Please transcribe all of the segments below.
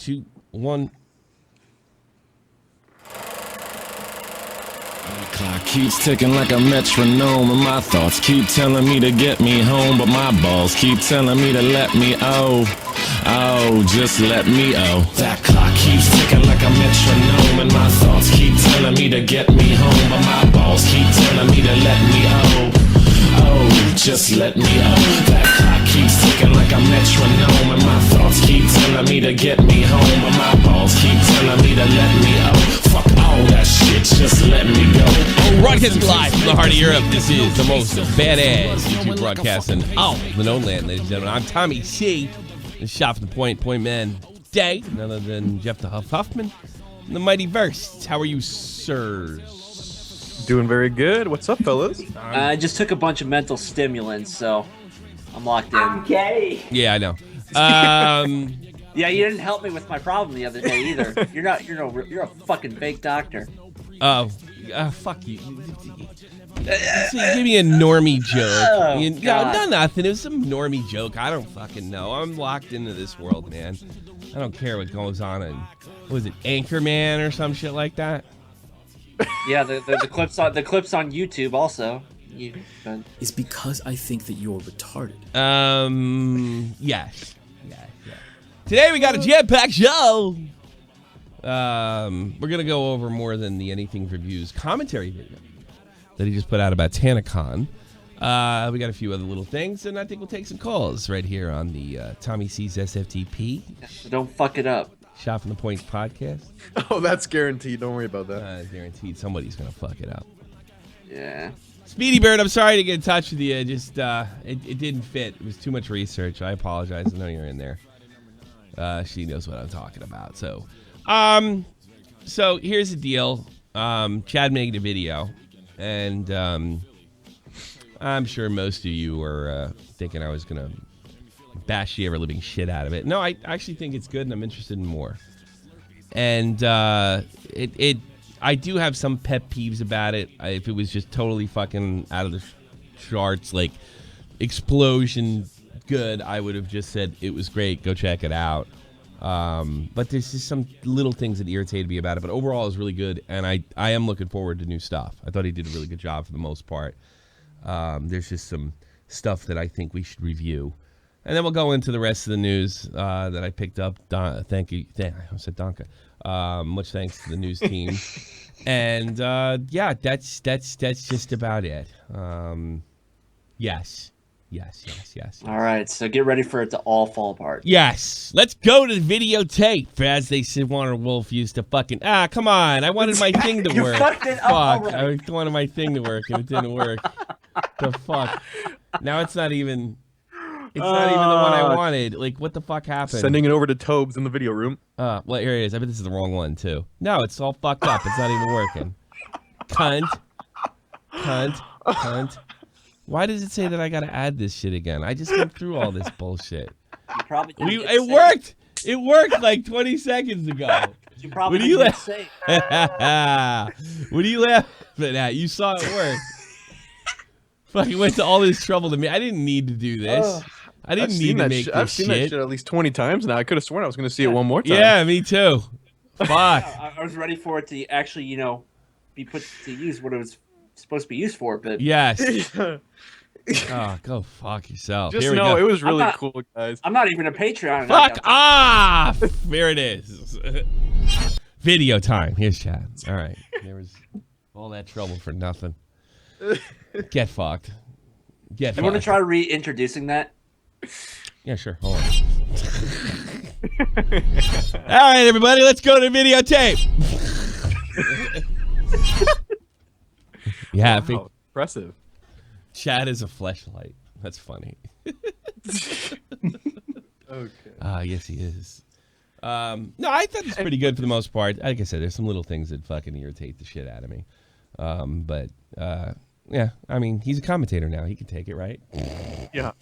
2, 1. Clock keeps ticking like a metronome, and my thoughts keep telling me to get me home, but my balls keep telling me to let me just let me That clock keeps ticking like a metronome, and my thoughts keep telling me to get me home, but my balls keep telling me to let me just let me That clock keeps ticking like a metronome, and my thoughts keep telling me to get me home, but my balls keep telling me to let me Fuck all that shit, just let me go. Broadcasting live from the heart of Europe, this is the most badass YouTube broadcast in all the known land, ladies and gentlemen. I'm Tommy C, the shot from the point man day, none other than Jeff the Huffman, and the mighty Versts. How are you, sirs? Doing very good. What's up, fellas? I just took a bunch of mental stimulants, so I'm locked in. I'm gay. Yeah, I know. Yeah, you didn't help me with my problem the other day either. You're a fucking fake doctor. Fuck you. Give me a normie joke. No, nothing. It was some normie joke. I don't fucking know. I'm locked into this world, man. I don't care what goes on in, what was it, Anchorman or some shit like that? Yeah, the clips on YouTube also. It's because I think that you're retarded. Yes. Today we got a jam-packed show. We're gonna go over more than the Anything4views commentary video that he just put out about TanaCon. We got a few other little things, and I think we'll take some calls right here on the Tommy C's SFTP. So don't fuck it up. Shot from the Points podcast. Oh, that's guaranteed. Don't worry about that. Guaranteed somebody's gonna fuck it up. Yeah. Speedy Bird, I'm sorry to get in touch with you. Just it didn't fit. It was too much research. I apologize. I know you're in there. She knows what I'm talking about. So here's the deal. Chad made a video, and I'm sure most of you were thinking I was gonna bash the ever-living shit out of it. No, I actually think it's good, and I'm interested in more. And I do have some pet peeves about it. If it was just totally fucking out of the charts, like explosion good, I would have just said it was great, go check it out. But there's just some little things that irritated me about it. But overall, it was really good, and I am looking forward to new stuff. I thought he did a really good job for the most part. There's just some stuff that I think we should review. And then we'll go into the rest of the news that I picked up. Thank you. I said Donka. Much thanks to the news team. And yeah, that's just about it. Yes. All right, so get ready for it to all fall apart. Yes. Let's go to the videotape. As they said, Warner Wolf used to fucking... come on. I wanted my thing to work. Fucked it up already. I wanted my thing to work, and it didn't work. The fuck? Now it's not even... It's not even the one I wanted. Like, what the fuck happened? Sending it over to Tobes in the video room. Well, here it is. I bet this is the wrong one, too. No, it's all fucked up. It's not even working. Cunt. Why does it say that I gotta add this shit again? I just went through all this bullshit. You probably it worked! It worked like 20 seconds ago. You probably What are you laughing at? You saw it work. Fucking went to all this trouble to me. I didn't need to do this. I didn't need to make this I've seen that shit at least 20 times now. I could have sworn I was going to see it one more time. Yeah, me too. Fuck. I was ready for it to actually, be put to use what it was supposed to be used for, but... Yes. Oh, go fuck yourself. Just know it was really cool, guys. I'm not even a Patreon. Fuck off! There it is. Video time. Here's Chad. All right. There was all that trouble for nothing. Get fucked. You want to try reintroducing that? Yeah, sure. Hold on. All right, everybody, let's go to the videotape. You happy? Wow, impressive. Chad is a fleshlight. That's funny. Okay. Yes, he is. No, I thought it's pretty good for the most part. Like I said, there's some little things that fucking irritate the shit out of me. But yeah, I mean, he's a commentator now. He can take it, right? Yeah.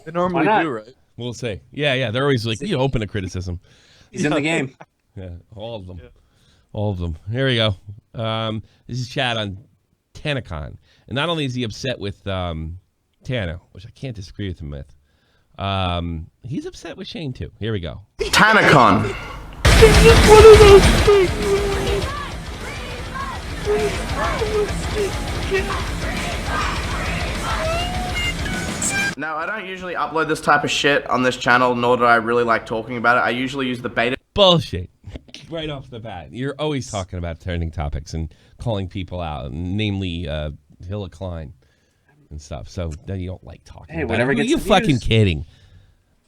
They normally do, right? We'll see. Yeah. They're always like, open to criticism. He's in the game. Yeah, all of them. Yeah. All of them. Here we go. This is Chad on TanaCon. And not only is he upset with Tana, which I can't disagree with him with, He's upset with Shane too. Here we go. TanaCon. Now, I don't usually upload this type of shit on this channel, nor do I really like talking about it. I usually use the beta. Bullshit. Right off the bat. You're always talking about trending topics and calling people out, namely Hilla Klein and stuff. So then you don't like talking about whatever it. gets Are you the fucking views. kidding?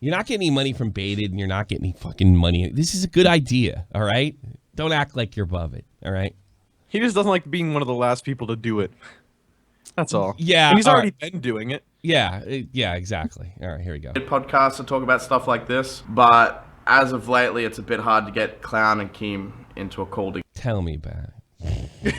You're not getting any money from Baited, and you're not getting any fucking money. This is a good idea, all right? Don't act like you're above it, all right? He just doesn't like being one of the last people to do it. That's all. Yeah, And he's all already been doing it. Yeah, exactly. All right, here we go. Podcasts to talk about stuff like this, but as of lately, it's a bit hard to get Clown and Keem into a call Tell me about it.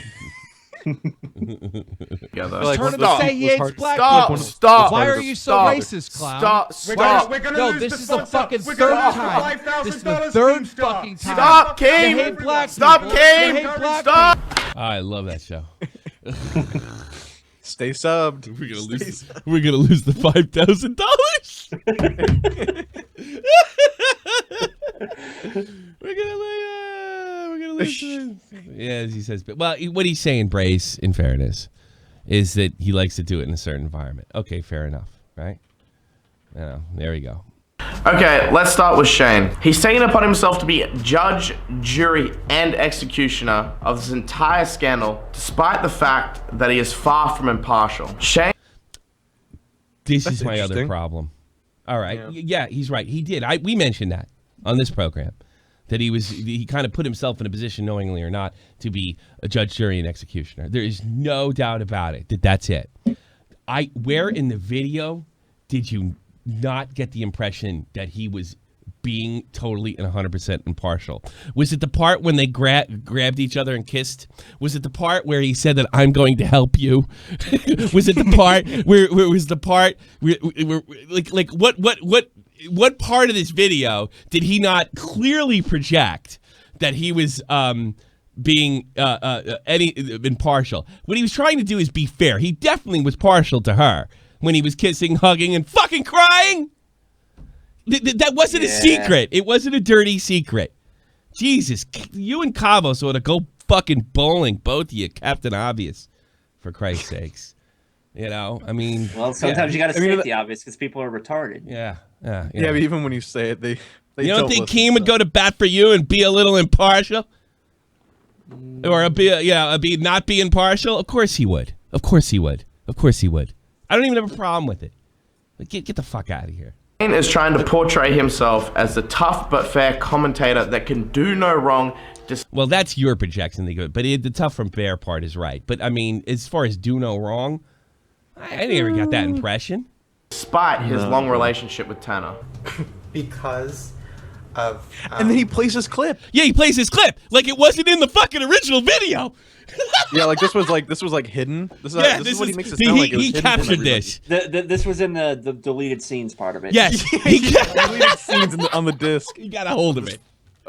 together. Like, Turn one it of off. those- Say he hates hard- black Stop! people. Stop! Why are you so Stop. racist, clown? Stop! No, this is the fucking We're third gonna time. offer This is the $5,000 third Stop. fucking time. Stop, You Keem! hate black Stop, people. Keem! You hate black Stop! I love that show. Stay subbed. We're gonna lose the $5,000. We're gonna lose. Yeah, as he says. But well, what he's saying, Brace, in fairness, is that he likes to do it in a certain environment. Okay, fair enough, right? There we go. Okay, let's start with Shane. He's taken upon himself to be judge, jury, and executioner of this entire scandal, despite the fact that he is far from impartial. Shane... This is my other interesting. problem. All right. Yeah, he's right. He did. We mentioned that on this program, that he kind of put himself in a position, knowingly or not, to be a judge, jury, and executioner. There is no doubt about it that that's it. Where in the video did you not get the impression that he was being totally and 100% impartial? Was it the part when they grabbed each other and kissed? Was it the part where he said that I'm going to help you? Was it the part where was the part where like what part of this video did he not clearly project that he was being impartial? What he was trying to do is be fair. He definitely was partial to her when he was kissing, hugging, and fucking crying. That wasn't a secret. It wasn't a dirty secret. Jesus, you and Cabos ought to go fucking bowling, both of you, Captain Obvious, for Christ's sakes. You know, I mean... Well, sometimes you got to state the obvious because people are retarded. Yeah, Yeah, but even when you say it, they you don't think Keem would go to bat for you and be a little impartial? Or not be impartial? Of course he would. Of course he would. Of course he would. I don't even have a problem with it. But get the fuck out of here. Shane is trying to portray himself as the tough but fair commentator that can do no wrong. Well, that's your projection, but the tough from fair part is right. But I mean, as far as do no wrong, I never got that impression. Despite his long relationship with Tana. Because of... and then he plays his clip. Yeah, he plays his clip like it wasn't in the fucking original video. Yeah, like this was like hidden. This is what he makes it sound like. It was he hidden from captured everybody. this. This was in the deleted scenes part of it. Yes, Deleted scenes on the disc. he got a hold of it.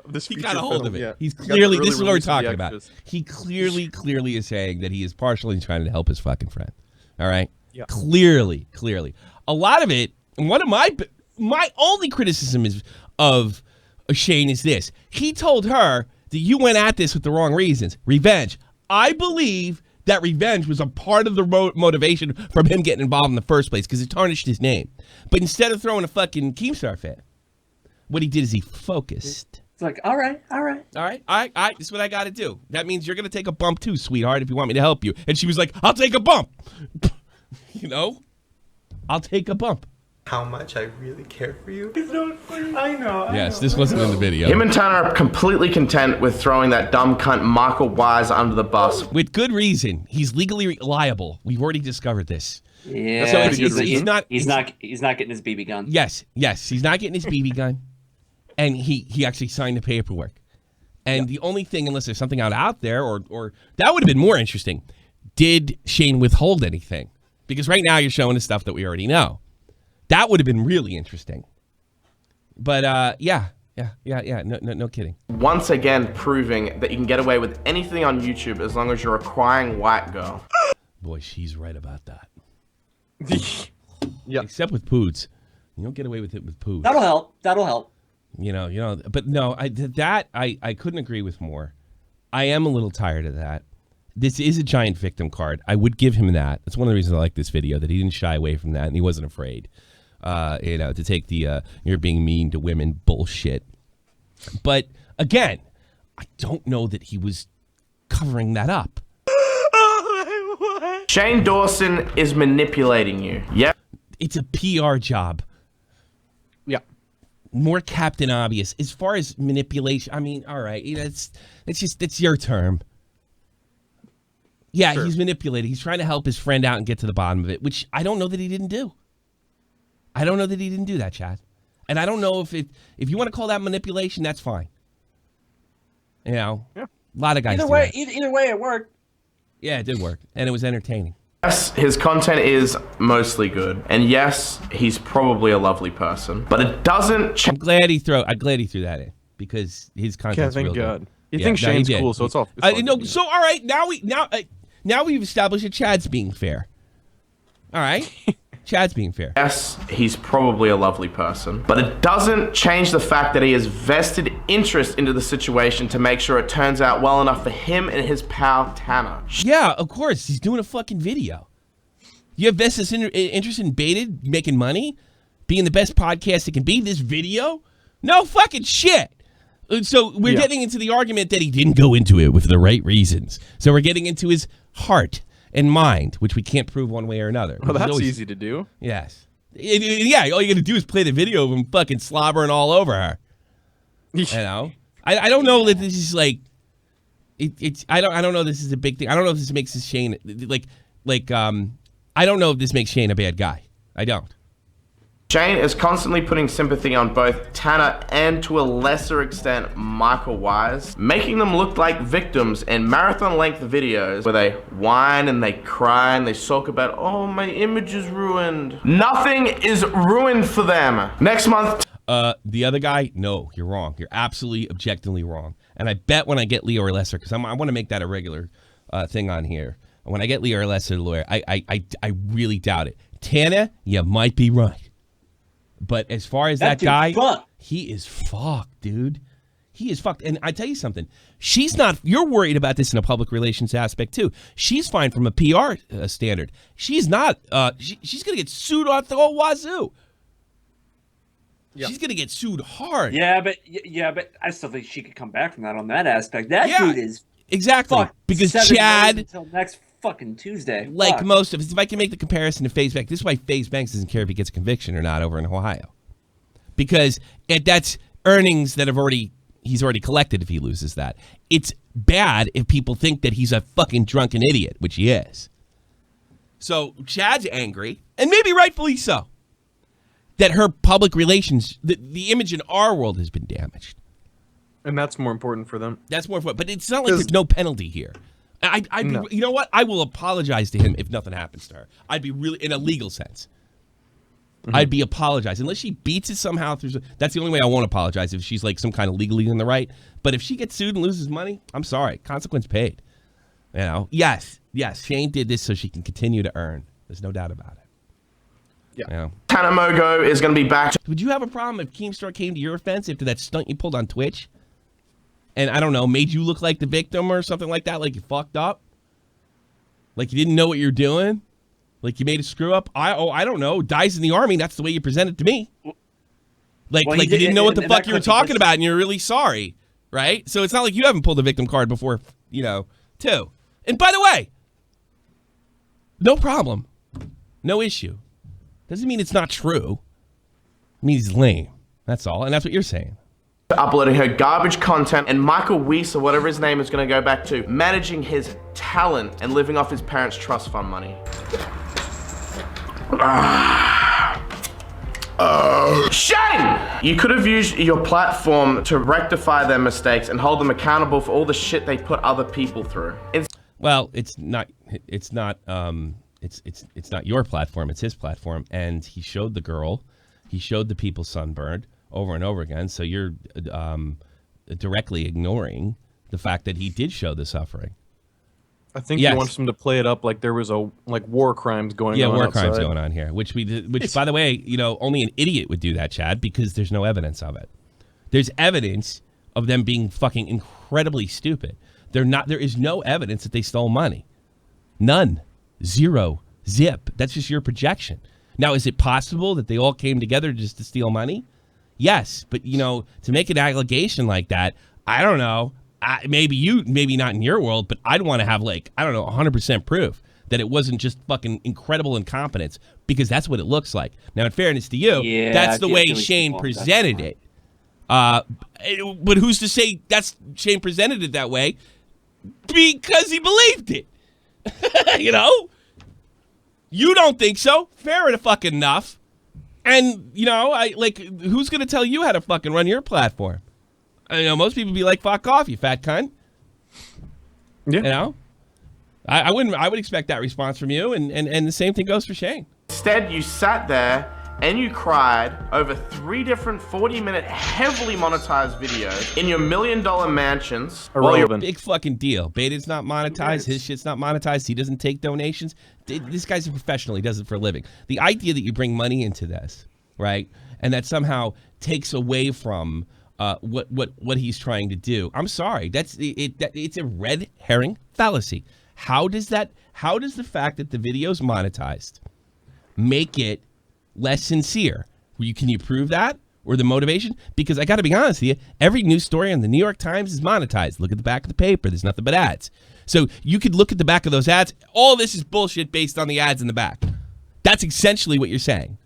This He feature got a hold film, of it. yeah. He's He got clearly, the this is what we're release of the talking about. extras. He clearly is saying that he is partially trying to help his fucking friend. All right? Yeah. Clearly. A lot of it, one of my only criticism of Shane is this. He told her that you went at this with the wrong reasons. Revenge. I believe that revenge was a part of the motivation from him getting involved in the first place because it tarnished his name. But instead of throwing a fucking Keemstar fit, what he did is he focused. It's like, all right. All right, this is what I got to do. That means you're going to take a bump too, sweetheart, if you want me to help you. And she was like, I'll take a bump. You know? I'll take a bump. How much I really care for you. I know. Yes, this wasn't in the video. Him and Tana are completely content with throwing that dumb cunt Michael Wise under the bus. With good reason. He's legally liable. We've already discovered this. Yeah. So he's not getting his BB gun. Yes, he's not getting his BB gun. And he actually signed the paperwork. And the only thing, unless there's something out there, or that would have been more interesting, did Shane withhold anything? Because right now you're showing us stuff that we already know. That would have been really interesting. But no kidding. Once again proving that you can get away with anything on YouTube as long as you're a crying white girl. Boy, she's right about that. Yeah. Except with Poods. You don't get away with it with poo. That'll help. That'll help. But no, I couldn't agree with more. I am a little tired of that. This is a giant victim card. I would give him that. That's one of the reasons I like this video, that he didn't shy away from that and he wasn't afraid, to take the you're being mean to women bullshit. But again, I don't know that he was covering that up. Shane Dawson is manipulating you. Yep. It's a PR job. Yeah. More Captain Obvious. As far as manipulation, I mean, all right, it's your term. Yeah, sure. He's manipulating. He's trying to help his friend out and get to the bottom of it, which I don't know that he didn't do. I don't know that he didn't do that, Chad. And I don't know if you want to call that manipulation, that's fine. Yeah. A lot of guys either way it worked. Yeah, it did work, and it was entertaining. Yes, his content is mostly good, and yes, he's probably a lovely person, but it doesn't. I'm glad he threw that in because his content's real good. You think Shane's cool, so it's all. So all right, now we've established that Chad's being fair. All right, Chad's being fair. Yes, he's probably a lovely person, but it doesn't change the fact that he has vested interest into the situation to make sure it turns out well enough for him and his pal Tana. Yeah, of course, he's doing a fucking video. You have vested interest in Baited making money, being the best podcast it can be. This video, no fucking shit. So we're getting into the argument that he didn't go into it with the right reasons. So we're getting into his heart and mind, which we can't prove one way or another. Well, that's easy to do. Yes. Yeah, all you got to do is play the video of him fucking slobbering all over her. I don't know that this is like I don't know this is a big thing. I don't know if this makes Shane I don't know if this makes Shane a bad guy. I don't. Shane is constantly putting sympathy on both Tana and, to a lesser extent, Michael Wise, making them look like victims in marathon-length videos where they whine and they cry and they sulk about, oh, my image is ruined. Nothing is ruined for them. Next month... The other guy, no, you're wrong. You're absolutely objectively wrong. And I bet when I get Leo or Lesser, because I want to make that a regular thing on here. When I get Leo or Lesser, the lawyer, I really doubt it. Tana, you might be right. But as far as that guy, he is fucked, dude. He is fucked. And I tell you something, she's not, you're worried about this in a public relations aspect too. She's fine from a PR standard. She's not, she's going to get sued off the whole wazoo. Yep. She's going to get sued hard. Yeah, but I still think she could come back from that on that aspect. That dude is exactly because Chad until next fucking Tuesday. Like most of us, if I can make the comparison to FaZe Banks, this is why FaZe Banks doesn't care if he gets a conviction or not over in Ohio, because that's earnings that he's already collected if he loses that. It's bad if people think that he's a fucking drunken idiot, which he is. So Chad's angry, and maybe rightfully so, that her public relations, the image in our world has been damaged. And that's more important for them. That's more important, but it's not like there's no penalty here. No. You know what? I will apologize to him if nothing happens to her. I'd be really, in a legal sense, I'd be apologizing. Unless she beats it somehow through. That's the only way I won't apologize, if she's like some kind of legally in the right. But if she gets sued and loses money, I'm sorry. Consequence paid. Yes, Shane did this so she can continue to earn. There's no doubt about it. Yeah. Tana Mogo is going to be back. Would you have a problem if Keemstar came to your offense after that stunt you pulled on Twitch? And I don't know, made you look like the victim or something like that, like you fucked up? Like you didn't know what you're doing? Like you made a screw up? I don't know, dies in the army, that's the way you present it to me. Like you didn't know what the fuck you were talking about and you're really sorry, right? So it's not like you haven't pulled a victim card before, too. And by the way, no problem. No issue. Doesn't mean it's not true. It means he's lame. That's all, and that's what you're saying. Uploading her garbage content, and Michael Weiss, or whatever his name is, going to go back to managing his talent and living off his parents' trust fund money. Shame! You could have used your platform to rectify their mistakes and hold them accountable for all the shit they put other people through. Well, it's not your platform, it's his platform, and he showed the girl, he showed the people sunburned over and over again, so you're directly ignoring the fact that he did show the suffering. I think he wants them to play it up like there was war crimes going on. Yeah, war outside. crimes going on here, which by the way, only an idiot would do that, Chad, because there's no evidence of it. There's evidence of them being fucking incredibly stupid. There is no evidence that they stole money. None. Zero. Zip. That's just your projection. Now, is it possible that they all came together just to steal money? Yes, but to make an allegation like that, I don't know. Maybe not in your world, but I'd want to have 100% proof that it wasn't just fucking incredible incompetence, because that's what it looks like. Now, in fairness to you, that's the way Shane presented it. But who's to say Shane presented it that way? Because he believed it. You don't think so? Fair fucking enough. And who's gonna tell you how to fucking run your platform? Most people be like, "Fuck off, you fat cunt." Yeah. I would expect that response from you, and the same thing goes for Shane. Instead, you sat there and you cried over 3 different 40-minute heavily monetized videos in your $1 million mansions. Irrelevant. Big fucking deal. Beta's not monetized. His shit's not monetized. He doesn't take donations. This guy's a professional. He does it for a living. The idea that you bring money into this, right, and that somehow takes away from what he's trying to do. I'm sorry. It's a red herring fallacy. How does the fact that the video's monetized make it less sincere? Can you prove that, or the motivation? Because I got to be honest with you, every news story on the New York Times is monetized. Look at the back of the paper. There's nothing but ads. So you could look at the back of those ads. All this is bullshit based on the ads in the back. That's essentially what you're saying.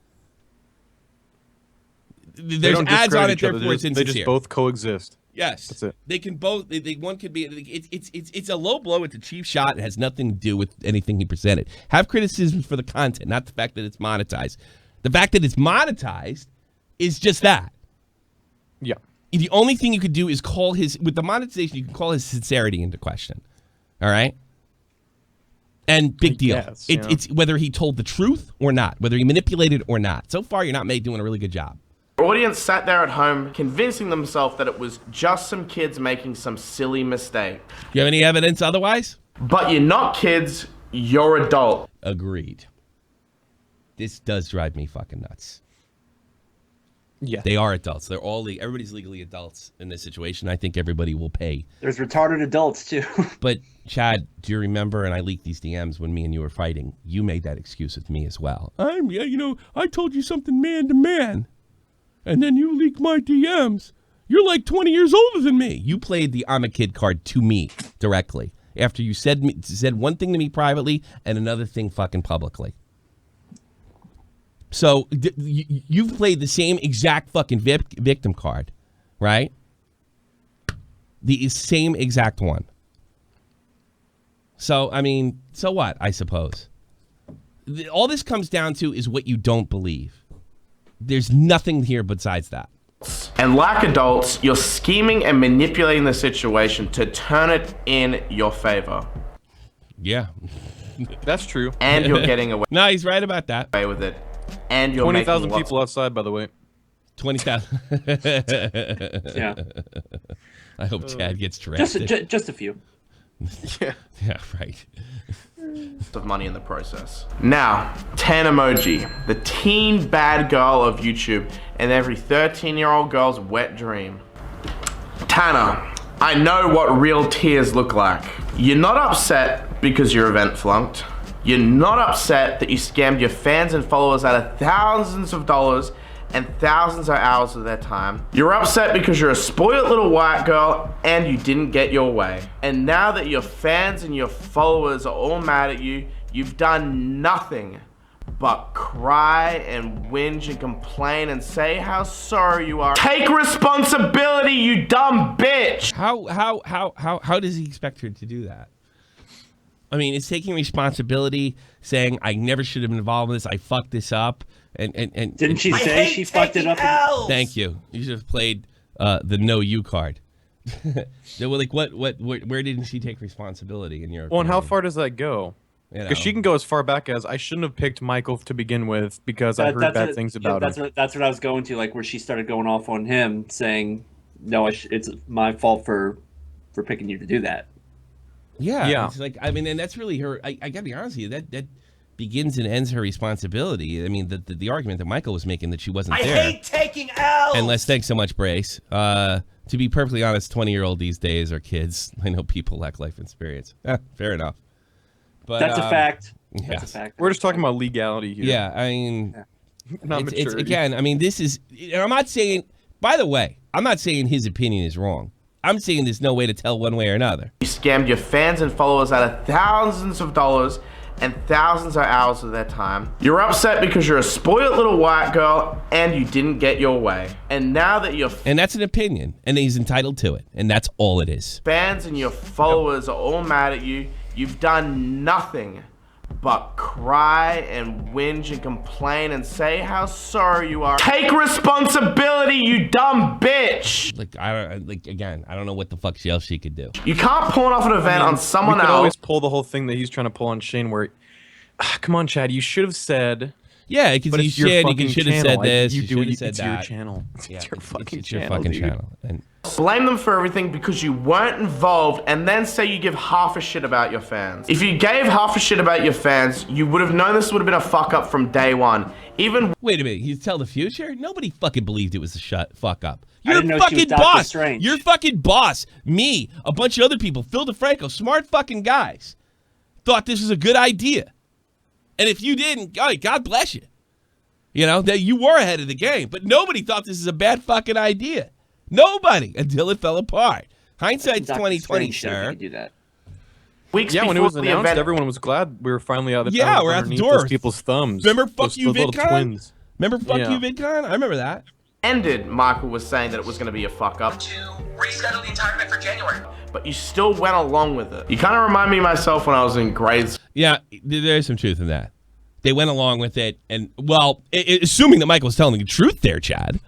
There's ads on it, therefore it's insincere. They just both coexist. Yes, that's it. They can both. One could be. It's a low blow. It's a cheap shot. It has nothing to do with anything he presented. Have criticism for the content, not the fact that it's monetized. The fact that it's monetized is just that. Yeah. The only thing you could do is with the monetization, you can call his sincerity into question. All right. And big deal. Guess, it's whether he told the truth or not, whether he manipulated or not. So far, you're not doing a really good job. Audience sat there at home convincing themselves that it was just some kids making some silly mistake. Do you have any evidence otherwise? But you're not kids, you're adult. Agreed. This does drive me fucking nuts. Yeah. They are adults. They're all everybody's legally adults in this situation. I think everybody will pay. There's retarded adults too. But Chad, do you remember, and I leaked these DMs when me and you were fighting, you made that excuse with me as well. I told you something man to man. And then you leak my DMs. You're like 20 years older than me. You played the I'm a kid card to me directly after you said one thing to me privately and another thing fucking publicly. So you've played the same exact fucking victim card, right? The same exact one. So, so what, I suppose? All this comes down to is what you don't believe. There's nothing here besides that. And like adults, you're scheming and manipulating the situation to turn it in your favor. Yeah. That's true. And you're getting away. No, he's right about that. Away with it. And you're 20,000 people outside, by the way. 20,000. Yeah. I hope Chad gets drafted. Just a few. Yeah. Yeah, right. Of money in the process. Now, Tan emoji, the teen bad girl of YouTube and every 13-year-old girl's wet dream. Tana, I know what real tears look like. You're not upset because your event flunked. You're not upset that you scammed your fans and followers out of thousands of dollars and thousands of hours of their time. You're upset because you're a spoiled little white girl and you didn't get your way. And now that your fans and your followers are all mad at you, you've done nothing but cry and whinge and complain and say how sorry you are. Take responsibility, you dumb bitch! How does he expect her to do that? It's taking responsibility, saying I never should have been involved in this. I fucked this up. And didn't she say she fucked it up? Thank you. You should have played the no you card. They were like, where didn't she take responsibility in your opinion? Well, and how far does that go? Because she can go as far back as I shouldn't have picked Michael to begin with because I heard bad things about him. That's what I was going to, like where she started going off on him, saying, "No, it's my fault for picking you to do that." Yeah. It's like, I mean, and that's really her. I gotta be honest with you. That begins and ends her responsibility. I mean, the argument that Michael was making that she wasn't there. I hate taking L's. And Les, thanks so much, Brace. To be perfectly honest, 20-year-old these days are kids. I know people lack life experience. Fair enough. But that's a fact. Yeah. That's a fact. We're just talking about legality here. Yeah, I mean, it's again, I mean, this is, and I'm not saying, by the way, I'm not saying his opinion is wrong. I'm saying there's no way to tell one way or another. You scammed your fans and followers out of thousands of dollars and thousands of hours of their time. You're upset because you're a spoiled little white girl and you didn't get your way. And now that your and that's an opinion, and he's entitled to it, and that's all it is. Fans and your followers are all mad at you. You've done nothing but cry and whinge and complain and say how sorry you are. Take responsibility, you dumb bitch! Like, again, I don't know what the fuck else she could do. You can't pawn off an event on someone else. You could else. always pull the whole thing that he's trying to pull on Shane where, come on, Chad, you should have said... Yeah, because you should have said this. You should have said that. It's your channel. It's your fucking channel. It's your fucking channel. And blame them for everything because you weren't involved and then say you give half a shit about your fans. If you gave half a shit about your fans, you would have known this would have been a fuck up from day one. Even wait a minute, you tell the future? Nobody fucking believed it was a fuck up. You're fucking boss. You're fucking boss. Me, a bunch of other people, Phil DeFranco, smart fucking guys, thought this was a good idea. And if you didn't, God bless you. You know, that you were ahead of the game, but nobody thought this is a bad fucking idea. Nobody, until it fell apart. Hindsight's 20/20, sir. Do that. Weeks when it was announced, event, everyone was glad we were finally out of the we're out the door. Those people's thumbs. Remember fuck you VidCon? Twins. Remember fuck you VidCon? I remember that. Ended, Michael was saying that it was going to be a fuck up. To reschedule the entire event for January. But you still went along with it. You kind of remind me of myself when I was in grade school. Yeah, there's some truth in that. They went along with it, and, well, assuming that Michael was telling the truth there, Chad.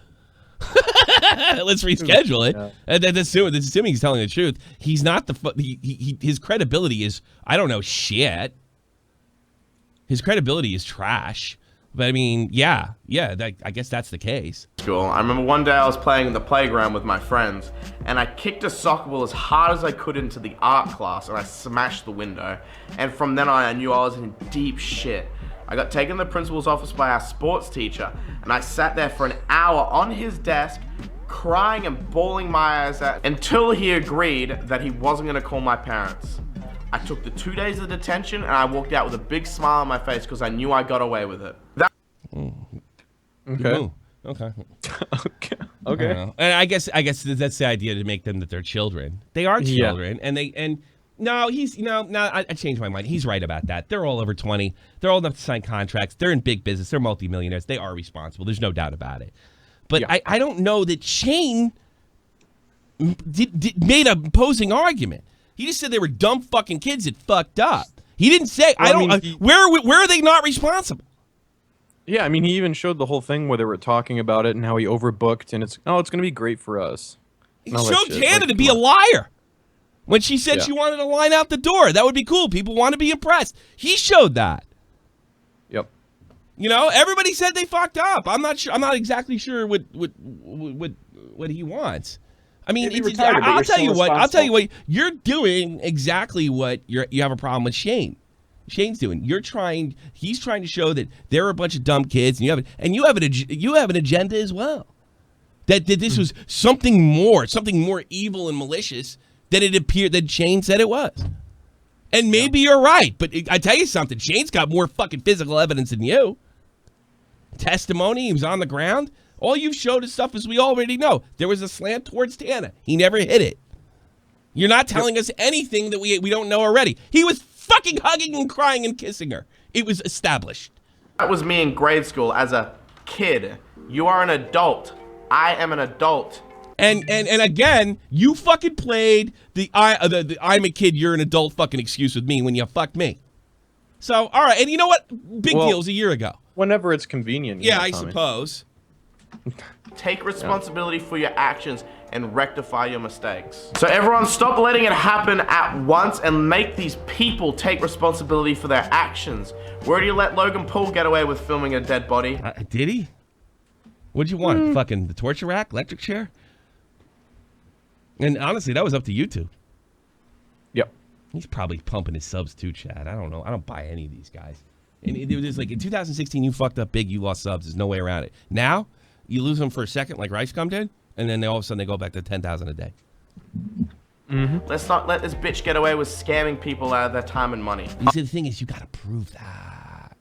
Let's reschedule it. Yeah. That's assuming he's telling the truth. He's not his credibility is, I don't know, shit. His credibility is trash. But, I mean, yeah, I guess that's the case. I remember one day I was playing in the playground with my friends, and I kicked a soccer ball as hard as I could into the art class, and I smashed the window. And from then on, I knew I was in deep shit. I got taken to the principal's office by our sports teacher, and I sat there for an hour on his desk, crying and bawling my eyes out, until he agreed that he wasn't going to call my parents. I took the 2 days of detention, and I walked out with a big smile on my face because I knew I got away with it. Okay. Okay. Okay. And I guess that's the idea, to make them that they're children. They are children, I changed my mind. He's right about that. They're all over 20. They're old enough to sign contracts. They're in big business. They're multimillionaires. They are responsible. There's no doubt about it. But I don't know that Shane made a opposing argument. He just said they were dumb fucking kids that fucked up. He didn't say, where are they not responsible? Yeah, I mean, he even showed the whole thing where they were talking about it and how he overbooked, and it's going to be great for us. He showed Tana to be a liar. When she said she wanted to line out the door, that would be cool. People want to be impressed. He showed that. Yep. You know, everybody said they fucked up. I'm not sure. I'm not exactly sure what he wants. I mean, I'll tell you what. You're doing exactly what you have a problem with Shane. Shane's doing. He's trying to show that they're a bunch of dumb kids, and you have an agenda as well. That this was something more evil and malicious than it appeared that Shane said it was. And maybe you're right, but I tell you something, Shane's got more fucking physical evidence than you. Testimony, he was on the ground. All you've showed is stuff as we already know. There was a slant towards Tana. He never hit it. You're not telling us anything that we don't know already. He was fucking hugging and crying and kissing her. It was established. That was me in grade school as a kid. You are an adult. I am an adult. And again, you fucking played the I'm a kid, you're an adult fucking excuse with me when you fucked me. So, all right, and you know what? Big deal's a year ago. Whenever it's convenient. Yeah, I suppose. Take responsibility for your actions and rectify your mistakes. So everyone stop letting it happen at once and make these people take responsibility for their actions. Where do you let Logan Paul get away with filming a dead body? Did he? What'd you want? Fucking the torture rack? Electric chair? And honestly, that was up to you two. Yep. He's probably pumping his subs too, Chad. I don't know. I don't buy any of these guys. And it was like in 2016, you fucked up big. You lost subs. There's no way around it. Now you lose them for a second, like Ricegum did, and then all of a sudden they go back to 10,000 a day. Let's not let this bitch get away with scamming people out of their time and money. You see, the thing is, you gotta prove that.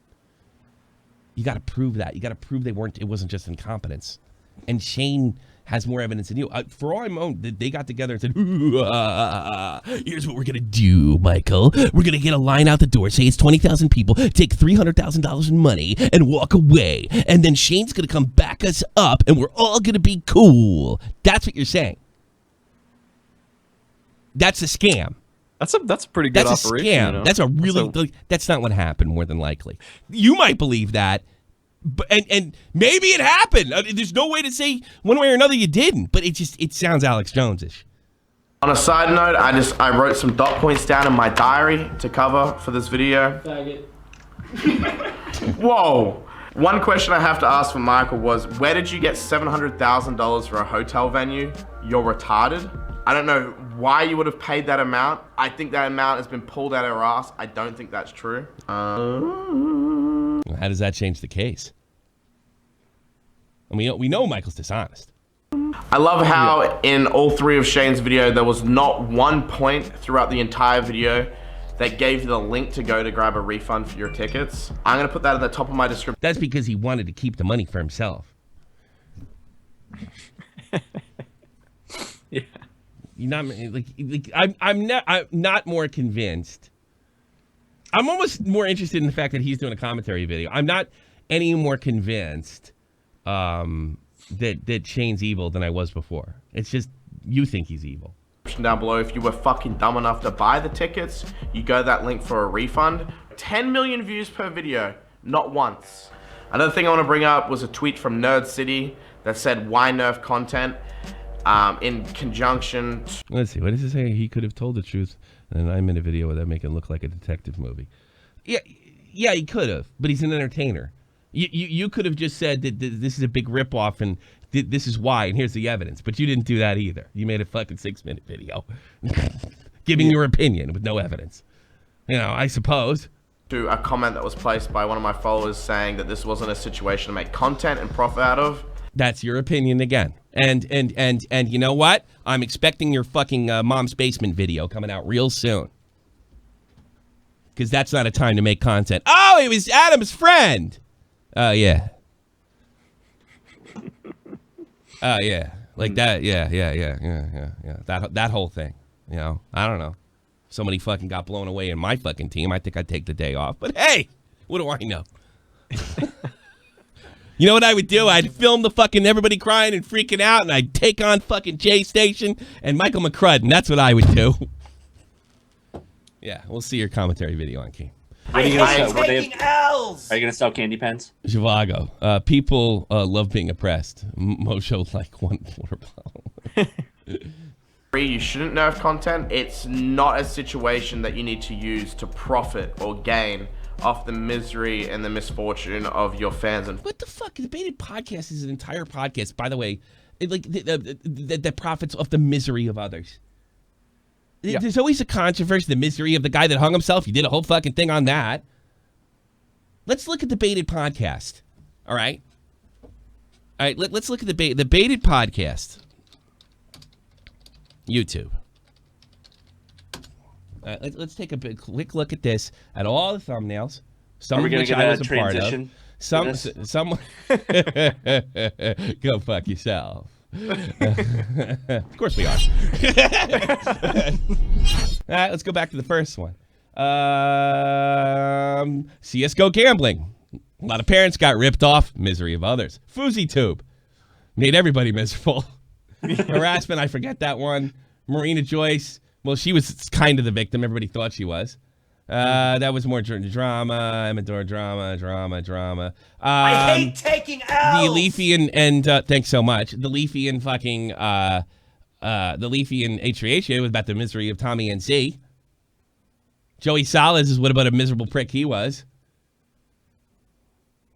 You gotta prove that. You gotta prove it wasn't just incompetence. And Shane has more evidence than you. For all I know, they got together and said, here's what we're going to do, Michael. We're going to get a line out the door, say it's 20,000 people, take $300,000 in money, and walk away. And then Shane's going to come back us up, and we're all going to be cool. That's what you're saying. That's a scam. That's a pretty good operation. That's a scam. You know? That's a really, that's not what happened, more than likely. You might believe that. And maybe it happened. There's no way to say one way or another you didn't, but it sounds Alex Jones-ish. On a side note, I wrote some dot points down in my diary to cover for this video. Faggot. Whoa. One question I have to ask for Michael was, where did you get $700,000 for a hotel venue? You're retarded. I don't know why you would have paid that amount. I think that amount has been pulled out of our ass. I don't think that's true. How does that change the case? I mean, we know Michael's dishonest. I love how in all three of Shane's video, there was not one point throughout the entire video that gave you the link to go to grab a refund for your tickets. I'm going to put that at the top of my description. That's because he wanted to keep the money for himself. Yeah. You're not like I'm not more convinced. I'm almost more interested in the fact that he's doing a commentary video. I'm not any more convinced that Shane's evil than I was before. It's just you think he's evil. Down below, if you were fucking dumb enough to buy the tickets, you go to that link for a refund. 10 million views per video, not once. Another thing I want to bring up was a tweet from Nerd City that said, why nerf content? In conjunction. Let's see. What does it say? He could have told the truth, and I'm in a video without making it look like a detective movie. Yeah, he could have, but he's an entertainer. You could have just said that this is a big ripoff, and this is why, and here's the evidence. But you didn't do that either. You made a fucking 6-minute video, giving your opinion with no evidence. You know, I suppose. To a comment that was placed by one of my followers saying that this wasn't a situation to make content and profit out of. That's your opinion again. And you know what? I'm expecting your fucking mom's basement video coming out real soon. Because that's not a time to make content. Oh, it was Adam's friend. Oh, yeah. Oh, yeah. Like that. Yeah. That whole thing. You know, I don't know. Somebody fucking got blown away in my fucking team. I think I'd take the day off. But hey, what do I know? You know what I would do? I'd film the fucking everybody crying and freaking out, and I'd take on fucking Jay Station and Michael McCrudden. That's what I would do. Yeah, we'll see your commentary video on King. Are you gonna sell candy pens? Zhivago. People love being oppressed. Mosho like one water bottle. You shouldn't nerf content. It's not a situation that you need to use to profit or gain off the misery and the misfortune of your fans. And what the fuck? The Baited Podcast is an entire podcast, by the way, that profits off the misery of others. Yeah. There's always a controversy, the misery of the guy that hung himself. You did a whole fucking thing on that. Let's look at the Baited Podcast. All right? All right, let's look at the Baited Podcast. YouTube. Let's take a quick look at this, at all the thumbnails. Some of which I was a part of. Some. Go fuck yourself. Of course we are. All right, let's go back to the first one. CSGO gambling. A lot of parents got ripped off. Misery of others. FouseyTube. Made everybody miserable. Harassment, I forget that one. Marina Joyce. Well, she was kind of the victim. Everybody thought she was. That was more drama. Amador drama. I hate taking L's. The Leafy and thanks so much. The Leafy and fucking the Leafy and H3H was about the misery of Tommy NC. Joey Salas is what about a miserable prick he was.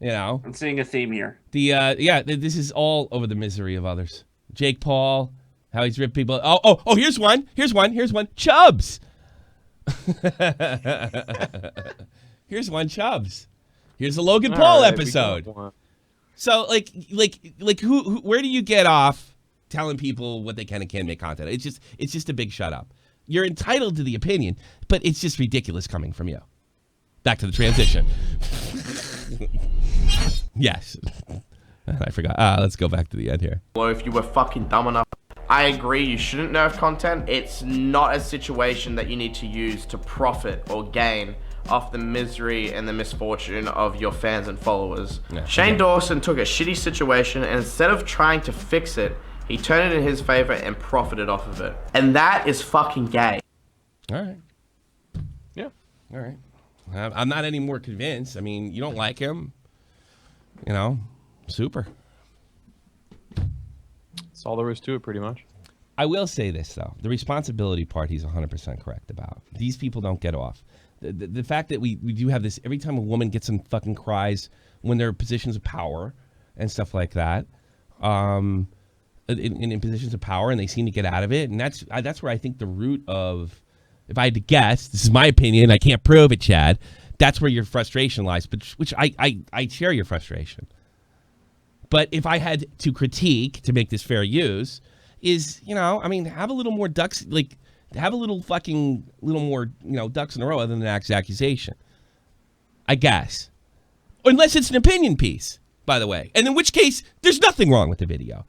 You know. I'm seeing a theme here. This is all over the misery of others. Jake Paul. How he's ripped people. Oh, here's one. Chubbs. Here's one Chubbs. Here's a Logan Paul episode. So like who where do you get off telling people what they can and can't make content? It's just a big shut up. You're entitled to the opinion, but it's just ridiculous coming from you. Back to the transition. Yes. I forgot. Let's go back to the end here. Well, if you were fucking dumb enough, I agree you shouldn't nerf content. It's not a situation that you need to use to profit or gain off the misery and the misfortune of your fans and followers. Yeah. Shane Dawson took a shitty situation and instead of trying to fix it, he turned it in his favor and profited off of it. And that is fucking gay. All right. Yeah. All right. I'm not any more convinced. I mean, you don't like him. You know, super. That's all there is to it, pretty much. I will say this, though. The responsibility part, he's 100% correct about. These people don't get off. The fact that we do have this, every time a woman gets in fucking cries when they're in positions of power and stuff like that, in positions of power, and they seem to get out of it, and that's where I think the root of, if I had to guess, this is my opinion, I can't prove it, Chad, that's where your frustration lies, but which I share your frustration. But if I had to critique, to make this fair use, is, you know, I mean, have a little more ducks, like, have a little more, you know, ducks in a row other than an accusation. I guess. Unless it's an opinion piece, by the way. And in which case, there's nothing wrong with the video.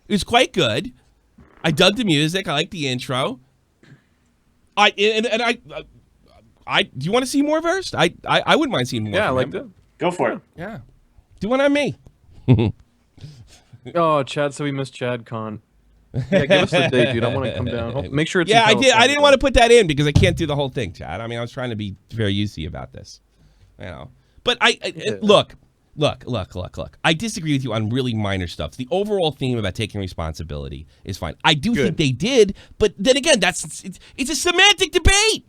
It was quite good. I dug the music. I liked the intro. I do you want to see more Versts? I wouldn't mind seeing more. Yeah, I like that. Go for it. Yeah. Do one on me. Oh, Chad, so we missed ChadCon. Yeah, give us the date, dude. I want to come down. Make sure it's. Yeah, I did. I didn't want to put that in because I can't do the whole thing, Chad. I mean, I was trying to be very easy about this, you know. But look. I disagree with you on really minor stuff. The overall theme about taking responsibility is fine. I do think they did, but then again, it's a semantic debate.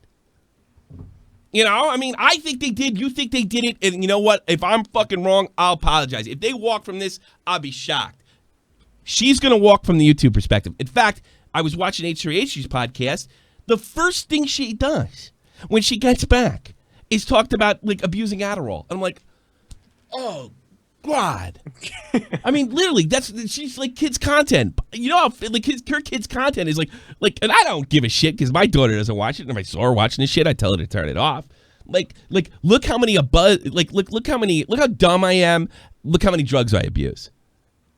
You know, I mean, I think they did. You think they did it, and you know what? If I'm fucking wrong, I'll apologize. If they walk from this, I'll be shocked. She's going to walk from the YouTube perspective. In fact, I was watching H3H's podcast. The first thing she does when she gets back is talked about, like, abusing Adderall. And I'm like, oh, God. I mean, literally, she's like kids' content. You know how like her kids' content is like, and I don't give a shit because my daughter doesn't watch it. And if I saw her watching this shit, I tell her to turn it off. Like, look how many look how dumb I am. Look how many drugs I abuse.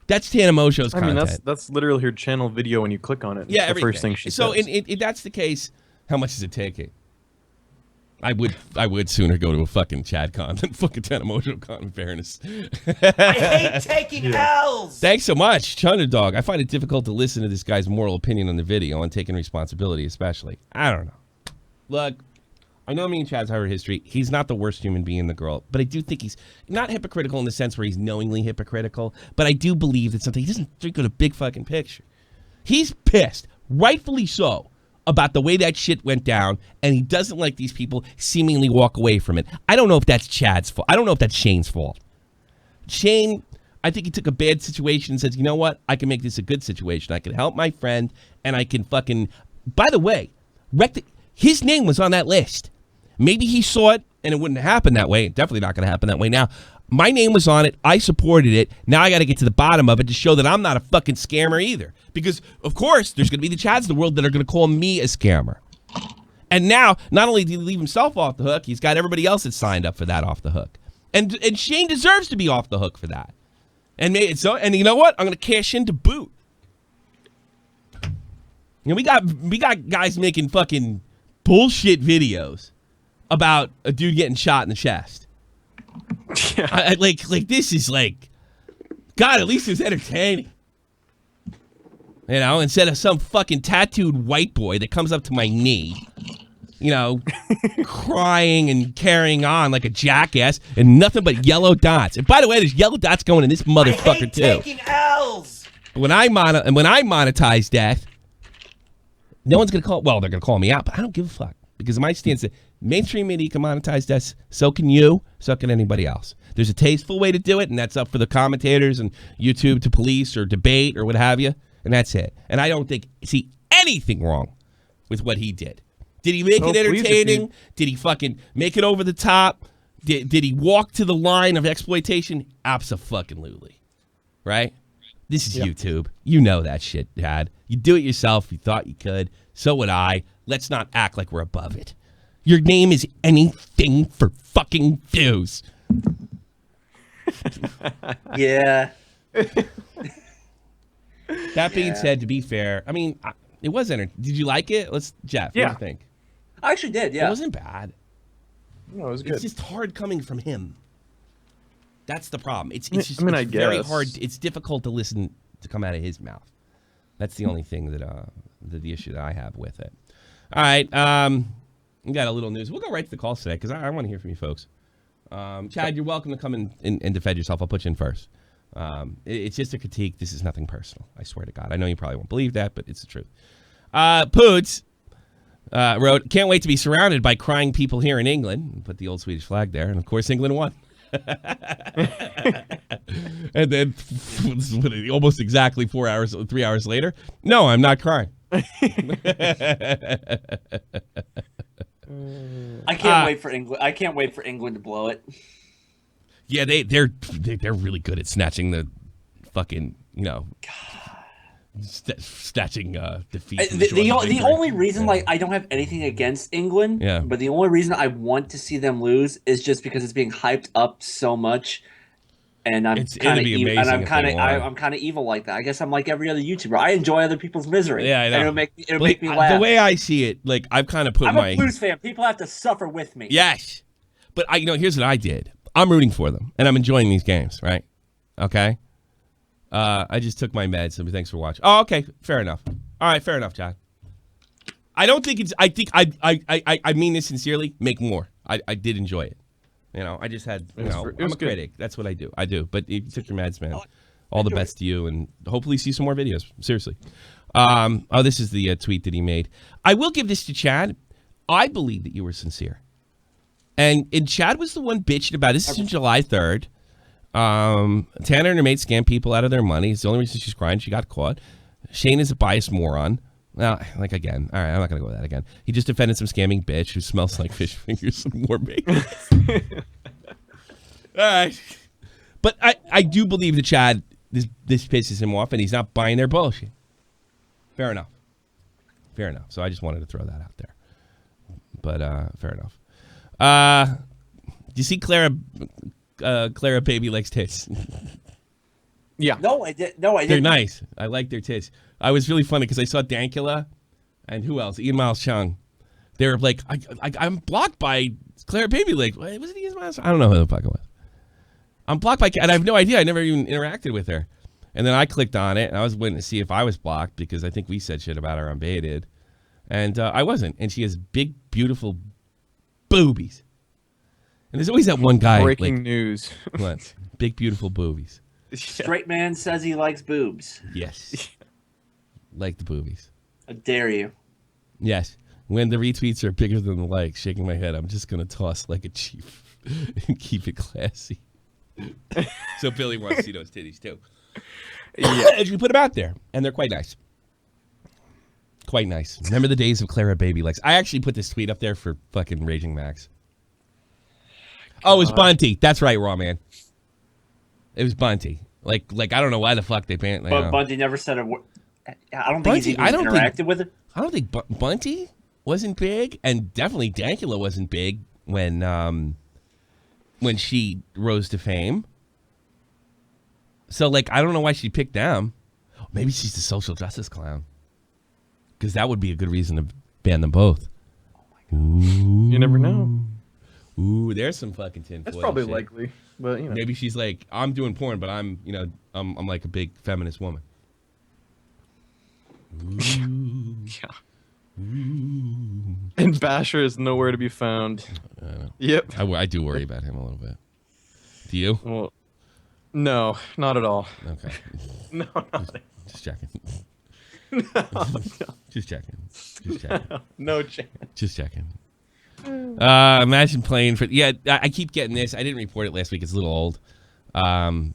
That's Tana Mojo's content. I mean, that's literally her channel video when you click on it. Yeah, the first thing she says. So, if that's the case, how much is it taking? I would sooner go to a fucking ChadCon than fucking Tana Mojo in fairness. I hate taking L's. Thanks so much, Chunderdog. I find it difficult to listen to this guy's moral opinion on the video and taking responsibility, especially. I don't know. Look, I know me and Chad's Harvard history. He's not the worst human being in the world, but I do think he's not hypocritical in the sense where he's knowingly hypocritical, but I do believe that something he doesn't think of the big fucking picture. He's pissed, rightfully so, about the way that shit went down, and he doesn't like these people seemingly walk away from it. I don't know if that's Chad's fault. I don't know if that's Shane's fault. Shane, I think he took a bad situation and says, you know what? I can make this a good situation. I can help my friend, and I can fucking... By the way, his name was on that list. Maybe he saw it, and it wouldn't happen that way. Definitely not going to happen that way now. My name was on it. I supported it. Now I got to get to the bottom of it to show that I'm not a fucking scammer either. Because, of course, there's going to be the Chads of the world that are going to call me a scammer. And now, not only did he leave himself off the hook, he's got everybody else that signed up for that off the hook. And Shane deserves to be off the hook for that. And you know what? I'm going to cash in to boot. You know, we got guys making fucking bullshit videos about a dude getting shot in the chest. Yeah. Like this is like, God, at least it's entertaining. You know, instead of some fucking tattooed white boy that comes up to my knee, you know, crying and carrying on like a jackass and nothing but yellow dots. And by the way, there's yellow dots going in this motherfucker too. Taking L's. When I monetize that, no one's gonna call. Well, they're gonna call me out, but I don't give a fuck because my stance is mainstream media can monetize that. So can you. So can anybody else. There's a tasteful way to do it, and that's up for the commentators and YouTube to police or debate or what have you. And that's it. And I don't see anything wrong with what he did. Did he make it please, entertaining? Did he fucking make it over the top? Did he walk to the line of exploitation? Abso-fucking-lutely. Right? This is YouTube. You know that shit, Dad. You do it yourself. You thought you could. So would I. Let's not act like we're above it. Your name is Anything4views. Yeah. That being said, to be fair, I mean, it was entertaining. Did you like it? Jeff, what do you think? I actually did, yeah. It wasn't bad. No, it was good. It's just hard coming from him. That's the problem. It's just I it's very guess. hard. It's difficult to listen to come out of his mouth. That's the only thing that the issue that I have with it. All right, we got a little news. We'll go right to the calls today because I want to hear from you folks. Chad, you're welcome to come in and defend yourself. I'll put you in first. It's just a critique. This is nothing personal. I swear to God. I know you probably won't believe that, but it's the truth. Poots wrote, "Can't wait to be surrounded by crying people here in England." Put the old Swedish flag there, and of course England won. And then almost exactly 3 hours later, no, I'm not crying. I can't wait for England. I can't wait for England to blow it. Yeah, they're really good at snatching the fucking, snatching defeat. The only reason I don't have anything against England, but the only reason I want to see them lose is just because it's being hyped up so much, and I'm kind of evil like that. I guess I'm like every other YouTuber. I enjoy other people's misery. Yeah, I know. And it'll make me laugh. The way I see it, like I've kind of put I'm a Blues fan. People have to suffer with me. Yes, but here's what I did. I'm rooting for them, and I'm enjoying these games. Right? Okay. I just took my meds, so thanks for watching. Oh, okay, fair enough. All right, fair enough, Chad. I don't think it's. I think I mean this sincerely. Make more. I did enjoy it. I just had. I'm a critic. That's what I do. But you took your meds, man. All the best to you, and hopefully see some more videos. Seriously. This is the tweet that he made. I will give this to Chad. I believe that you were sincere, and Chad was the one bitching about this. Is July 3rd. Tana and her mate scam people out of their money. It's the only reason she's crying. She got caught. Shane is a biased moron. Now, again. All right, I'm not going to go with that again. He just defended some scamming bitch who smells like fish fingers and more bacon. All right. But I do believe that Chad, this pisses him off, and he's not buying their bullshit. Fair enough. So I just wanted to throw that out there. But fair enough. Do you see Clara baby likes tits? Yeah. No, I didn't. They're nice. I like their tits. I was really funny because I saw Dankula and who else? Ian Miles Chung. They were like, I'm blocked by Clara Baby Lake. Was it Ian Miles? I don't know who the fuck it was. I'm blocked by, and I have no idea. I never even interacted with her. And then I clicked on it, and I was waiting to see if I was blocked because I think we said shit about her on Baited. And I wasn't. And she has big, beautiful boobies. And there's always that one guy. Breaking news. What? Big, beautiful boobies. Straight man says he likes boobs. Yes. Like the boobies. I dare you. Yes. When the retweets are bigger than the likes, shaking my head, I'm just going to toss like a chief and keep it classy. So Billy wants to see those titties too. Yeah. And you put them out there, and they're quite nice. Quite nice. Remember the days of Clara Baby Legs? I actually put this tweet up there for fucking Raging Max. Oh, it was Bunty. That's right, Raw Man. It was Bunty. Like I don't know why the fuck they banned. But Bunty never said a word. I don't think he's even interacted with it. I don't think Bunty wasn't big, and definitely Dankula wasn't big when she rose to fame. So I don't know why she picked them. Maybe she's the social justice clown. Because that would be a good reason to ban them both. Oh my God. You never know. Ooh, there's some fucking tinfoil. That's probably likely, but maybe she's like, I'm doing porn, but I'm like a big feminist woman. Ooh. Yeah. Ooh. And Basher is nowhere to be found. Yep. I do worry about him a little bit. Do you? Well, no, not at all. Okay. No, just checking. No. Just checking. No chance. Just checking. Imagine playing for. Yeah, I keep getting this. I didn't report it last week. It's a little old. You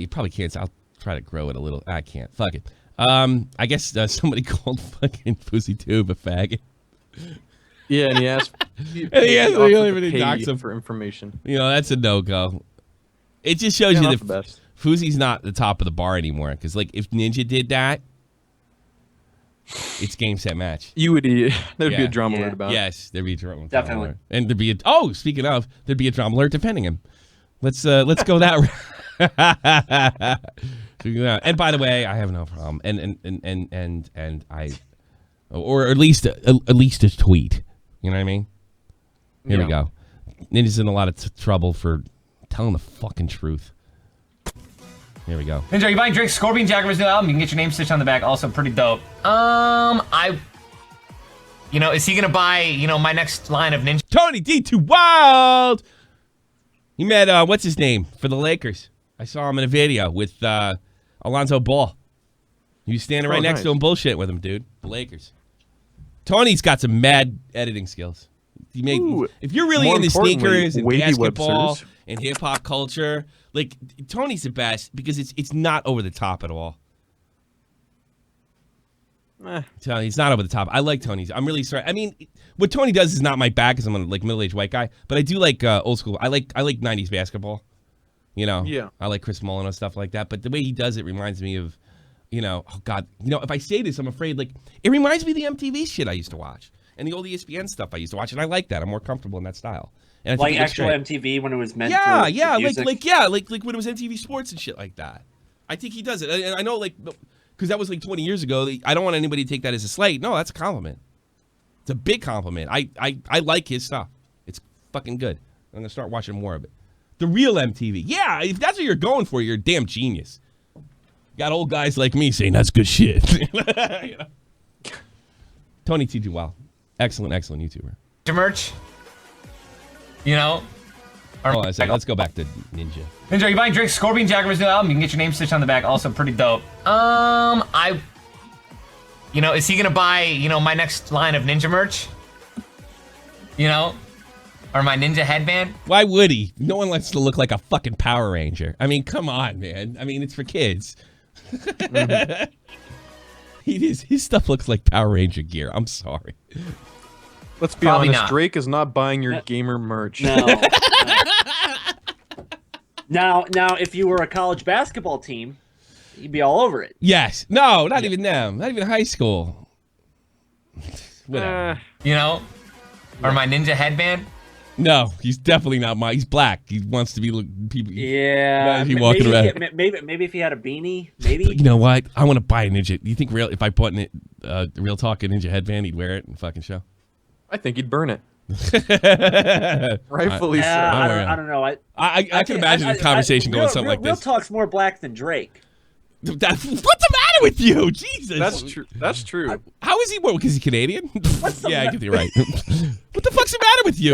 probably can't. So I'll try to grow it a little. I can't. Fuck it. I guess somebody called fucking Pussy Tube a faggot. Yeah, and he asked. He only knocks him for information. You know, that's a no-go. It just shows you that Fuzi's not the top of the bar anymore. Because, like, if Ninja did that, it's game, set, match. There'd be a drama alert about it. Yes, there'd be a drama alert. Definitely. And there'd be speaking of, there'd be a drama alert defending him. Let's go that route. And by the way, I have no problem. And I, or at least a tweet. You know what I mean? Here we go. Ninja's in a lot of trouble for telling the fucking truth. Here we go. Ninja, are you buying Drake's Scorpion Jackrabbit's new album? You can get your name stitched on the back. Also pretty dope. Is he gonna buy, my next line of Ninja? Tony D Too Wild. He met what's his name for the Lakers. I saw him in a video with Alonzo Ball. He was standing right next to him, bullshit with him, dude. The Lakers. Tony's got some mad editing skills. If you're really into sneakers and basketball and hip hop culture, like Tony's the best because it's not over the top at all. Tony, he's not over the top. I like Tony's. I'm really sorry. I mean, what Tony does is not my bag because I'm a middle-aged white guy, but I do like old school. I like 90s basketball. You know, I like Chris Mullin and stuff like that. But the way he does it reminds me of, oh God, if I say this, I'm afraid it reminds me of the MTV shit I used to watch and the old ESPN stuff I used to watch, and I like that. I'm more comfortable in that style. And like actual MTV when it was meant. Yeah, like when it was MTV Sports and shit like that. I think he does it, and I know because that was 20 years ago. I don't want anybody to take that as a slight. No, that's a compliment. It's a big compliment. I like his stuff. It's fucking good. I'm gonna start watching more of it. The real MTV. Yeah, if that's what you're going for, you're a damn genius. Got old guys like me saying that's good shit. Tony T. Wow. Excellent YouTuber. Merch. Let's go back to Ninja. Ninja, are you buying Drake's Scorpion Jackrabbit's new album? You can get your name stitched on the back. Also pretty dope. Is he gonna buy, my next line of Ninja merch? Or my Ninja headband? Why would he? No one likes to look like a fucking Power Ranger. I mean, come on, man. I mean, it's for kids. Mm-hmm. His stuff looks like Power Ranger gear. I'm sorry. Let's be honest. Not. Drake is not buying your gamer merch. No. Now, if you were a college basketball team, you'd be all over it. Yes. No, not even them. Not even high school. Whatever. Or my Ninja headband? No, he's definitely not mine. He's black. He wants to be people. Yeah. Maybe if he had a beanie, maybe. You know what? I want to buy a Ninja. Do you think if I put in Real Talk a Ninja headband, he'd wear it and fucking show? I think he'd burn it. Rightfully so. I don't know. I can imagine the conversation going something like this. Real Talk's more black than Drake. What's the matter with you? Jesus. That's true. How is he? What? Because he's Canadian? I get you right. What the fuck's the matter with you?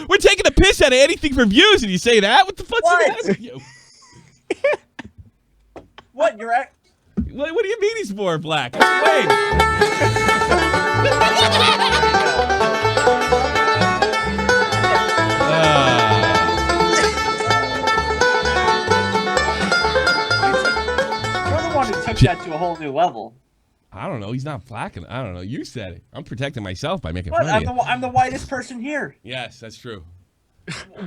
We're taking a piss out of Anything4views, and you say that? What the fuck's the matter with you? What? What do you mean he's more black? Explain. Took that to a whole new level. I don't know. He's not black. I don't know. You said it. I'm protecting myself by making fun of you. I'm the whitest person here. Yes, that's true.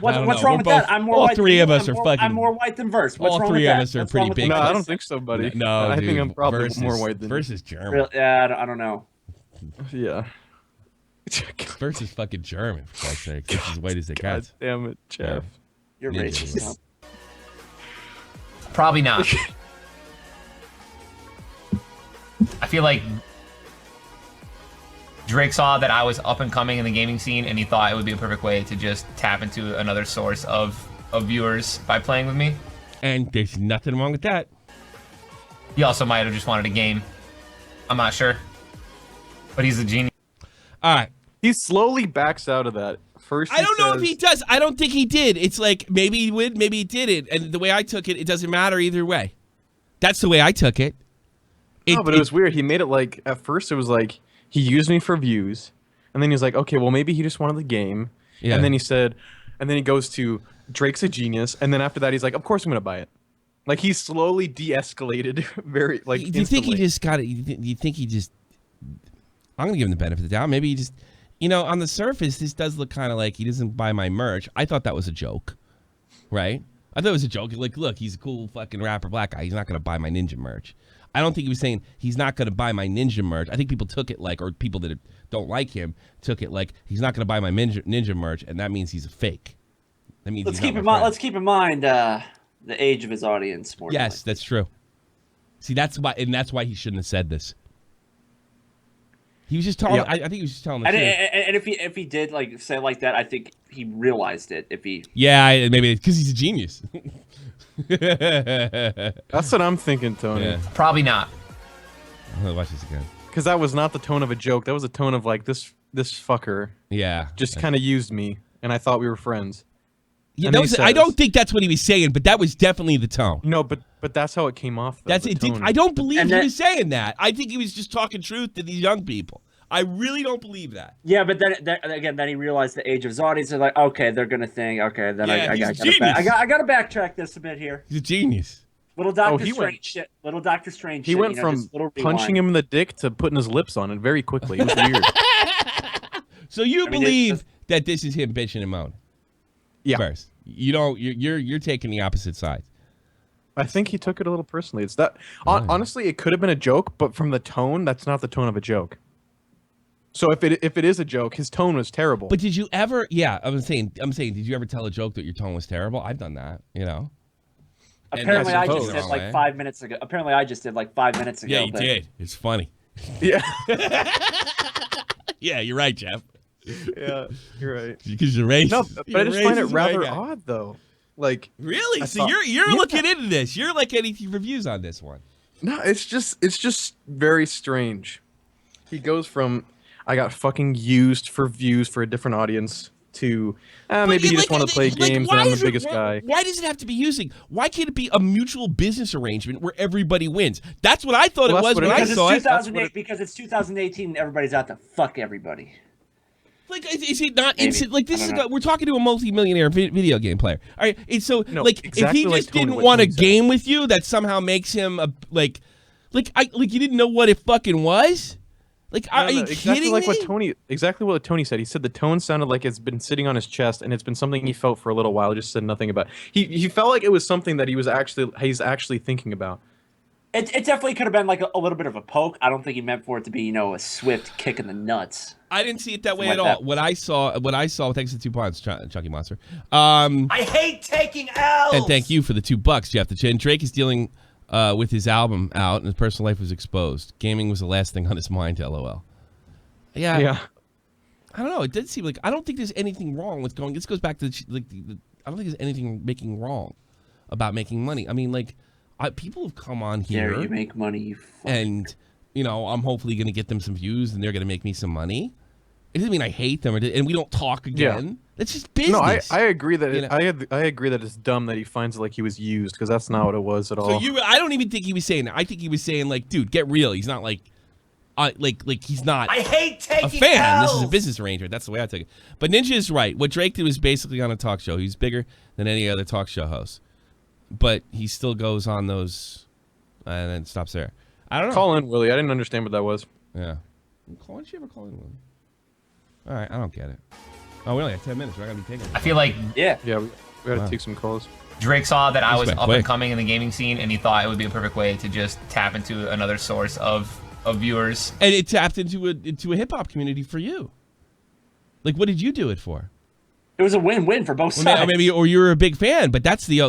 What's wrong with that? I'm more all white. Three of us are fucking. I'm more white than Versts. What's all wrong three with of that? us are pretty big. No, I don't think so, buddy. No, I think I'm probably more white than. Versts is German. Really? Yeah, I don't know. Yeah. Versts is fucking German. For Christ's sake, it's as white as it gets. God damn it, Jeff. You're racist. Probably not. I feel like Drake saw that I was up and coming in the gaming scene, and he thought it would be a perfect way to just tap into another source of viewers by playing with me. And there's nothing wrong with that. He also might have just wanted a game. I'm not sure. But he's a genius. All right. He slowly backs out of that. First, I don't know if he does. I don't think he did. It's like maybe he would, maybe he didn't. And the way I took it, it doesn't matter either way. That's the way I took it. No, but it was weird. He made it like, at first it was like, he used me for views. And then he was like, okay, well, maybe he just wanted the game. Yeah. And then he said, and then he goes to, Drake's a genius. And then after that, he's like, of course I'm going to buy it. Like, he slowly de-escalated very, like, do you think he just got it? Do you think he just I'm gonna give him the benefit of the doubt. Maybe he just, on the surface, this does look kind of like he doesn't buy my merch. I thought that was a joke, right? I thought it was a joke. Like, look, he's a cool fucking rapper, black guy. He's not gonna buy my Ninja merch. I don't think he was saying he's not gonna buy my Ninja merch. I think people took it like, or people that don't like him took it like he's not gonna buy my Ninja merch, and that means he's a fake. That means let's keep in mind the age of his audience. Yes, that's true. See, that's why he shouldn't have said this. He was just telling. Yeah. I think he was just telling the truth. And if he did like say it like that, I think he realized it. Maybe because he's a genius. That's what I'm thinking, Tony. Yeah. Probably not. I'm gonna watch this again. Because that was not the tone of a joke. That was a tone of like this fucker. Yeah. Just kind of used me, and I thought we were friends. Yeah, I don't think that's what he was saying, but that was definitely the tone. No, but that's how it came off. Though, that's it. I don't believe he was saying that. I think he was just talking truth to these young people. I really don't believe that. Yeah, but then he realized the age of his audience. They're like, okay, they're gonna think, okay, then I gotta backtrack this a bit here. He's a genius. Little Doctor Strange shit. Little Doctor Strange. He went from punching him in the dick to putting his lips on it very quickly. It was weird. So you believe that this is him bitching and moaning? Yeah. First, you don't. You're taking the opposite side. I think he took it a little personally. It's that honestly, it could have been a joke, but from the tone, that's not the tone of a joke. So if it is a joke, his tone was terrible. But did you ever? Yeah, I'm saying, did you ever tell a joke that your tone was terrible? I've done that. Apparently, I just did like 5 minutes ago. Apparently, I just did like 5 minutes ago. Yeah, you did. It's funny. Yeah. Yeah, you're right, Jeff. Yeah, you're right. Because you're racist. No, but I just find it rather odd, though. Like, really? So you're looking into this. You're like Anything4views on this one. No, it's just very strange. He goes from I got fucking used for views for a different audience to maybe you just want to play games and I'm the biggest guy. Why does it have to be using? Why can't it be a mutual business arrangement where everybody wins? That's what I thought it was when I saw it. Because it's 2018 and everybody's out to fuck everybody. Like, is it not instant? Like, this is we're talking to a multi-millionaire video game player. All right, and so exactly if he just didn't want a game with you, that somehow makes him a like you didn't know what it fucking was. Like, are you kidding me? Exactly what Tony said. He said the tone sounded like it's been sitting on his chest, and it's been something he felt for a little while. Just said nothing about. He felt like it was something that he's actually thinking about. It definitely could have been like a little bit of a poke. I don't think he meant for it to be a swift kick in the nuts. I didn't see it that way at all. What I saw, thanks to 2 points, Chunky Monster. I hate taking L's. And thank you for the $2, Jeff. The Chin Drake is dealing with his album out, and his personal life was exposed. Gaming was the last thing on his mind. LOL. Yeah. I don't know. It did seem like I don't think there's anything wrong with going. This goes back to I don't think there's anything making wrong about making money. I mean, people have come on here. There you make money, and I'm hopefully going to get them some views, and they're going to make me some money. It doesn't mean I hate them, and we don't talk again. Yeah. It's just business. No, I agree that I agree that it's dumb that he finds it like he was used, because that's not what it was at all. So I don't even think he was saying that. I think he was saying dude, get real. He's not like he's not. I hate taking a fan. L's. This is a business arrangement. That's the way I took it. But Ninja is right. What Drake did was basically on a talk show. He's bigger than any other talk show host, but he still goes on those and then stops there. I don't know. Call in, Willie. I didn't understand what that was. Yeah. Why don't you ever call in, Willie? All right, I don't get it. Oh, we only have 10 minutes. We're not going to be taking it. I feel like... Yeah, we got to take some calls. Drake saw that I was up and coming in the gaming scene, and he thought it would be a perfect way to just tap into another source of viewers. And it tapped into a hip-hop community for you. Like, what did you do it for? It was a win-win for both sides. Maybe, or you were a big fan, but that's the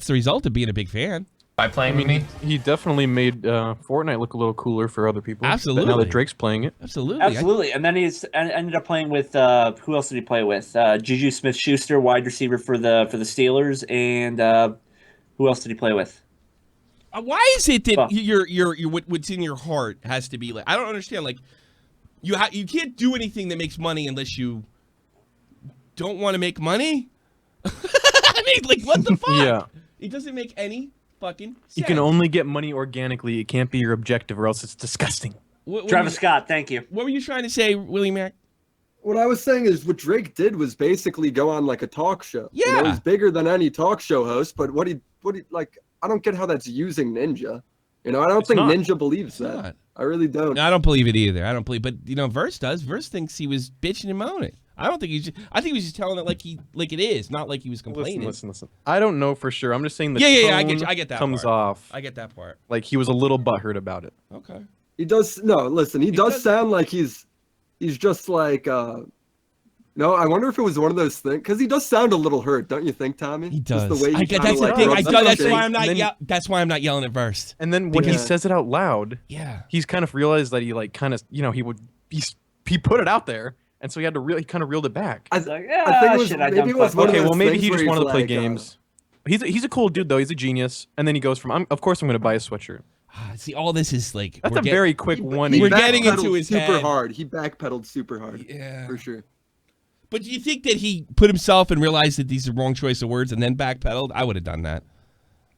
result of being a big fan. By playing with me? He definitely made Fortnite look a little cooler for other people. Absolutely. Now that Drake's playing it. Absolutely. And then he's ended up playing with who else did he play with? Juju Smith-Schuster, wide receiver for the Steelers, and who else did he play with? Why is it that your what's in your heart has to be like? I don't understand. Like, you can't do anything that makes money unless you don't want to make money. I mean, what the fuck? Yeah. It doesn't make any fucking sense. You can only get money organically. It can't be your objective, or else it's disgusting. Travis Scott, thank you. What were you trying to say, Willie Mack? What I was saying is what Drake did was basically go on like a talk show. Yeah. He's bigger than any talk show host, but what he like, I don't get how that's using Ninja. I don't think Ninja believes that. I really don't. No, I don't believe it either. I don't believe, but Versts does. Versts thinks he was bitching and moaning. I don't think he's. I think he was just telling it like it is, not like he was complaining. Listen. I don't know for sure. I'm just saying the tone I get that comes part. off. I get that part. Like he was a little butthurt about it. Okay. He does. No, listen. He does sound like he's just like. No, I wonder if it was one of those things because he does sound a little hurt, don't you think, Tommy? He does. Just the way that's the thing. That's why I'm not yelling at Versts. And then when he says it out loud, he's kind of realized that he he put it out there. And so he had to he kind of reeled it back. I think it was maybe it was one of those well, maybe he things just wanted to play like, games. He's a cool dude though. He's a genius. And then he goes from of course I'm going to buy a sweatshirt. See, all this is like that's a very quick one. We're getting into his super head. hard. He backpedaled super hard. Yeah, for sure. But do you think that he put himself and realized that these are wrong choice of words and then backpedaled? I would have done that.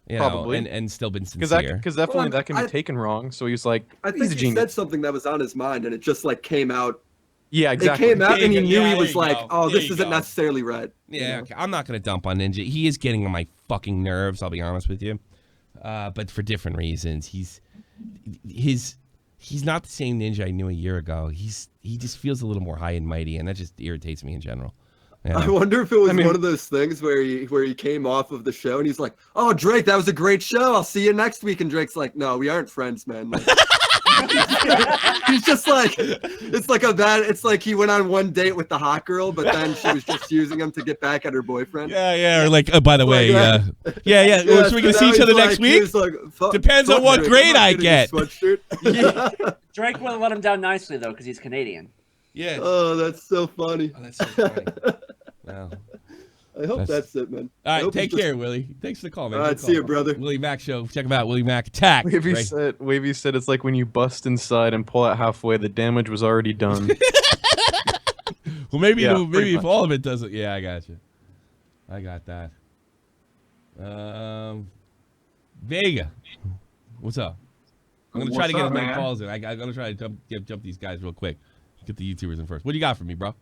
Probably. And still been sincere. Because definitely that can be taken wrong. So he's like, I think he said something that was on his mind, and it just like came out. Yeah, exactly. It came out, and he knew he was like, "Oh, this isn't necessarily right." Yeah, okay. I'm not gonna dump on Ninja. He is getting on my fucking nerves. I'll be honest with you, but for different reasons. He's not the same Ninja I knew a year ago. He just feels a little more high and mighty, and that just irritates me in general. Yeah. I wonder if it was one of those things where he came off of the show and he's like, "Oh, Drake, that was a great show. I'll see you next week." And Drake's like, "No, we aren't friends, man." Like, he's just like, it's like he went on one date with the hot girl, but then she was just using him to get back at her boyfriend. Yeah. Or like, by the way, so we're gonna see each other next week. Like, depends on what grade I get. Drake would have let him down nicely though, because he's Canadian. Yeah. Oh, that's so funny. Oh, that's so funny. Wow. I hope that's it, man. All right, take care, Willie. Thanks for the call, man. All right, see you, brother. Willie Mac Show. Check him out. Willie Mac Attack. Wavy said it's like when you bust inside and pull out halfway, the damage was already done. Well, maybe if all of it doesn't. Yeah, I got you. I got that. Vega, what's up? I'm gonna try to get as many calls in. I'm gonna try to jump these guys real quick. Get the YouTubers in first. What do you got for me, bro?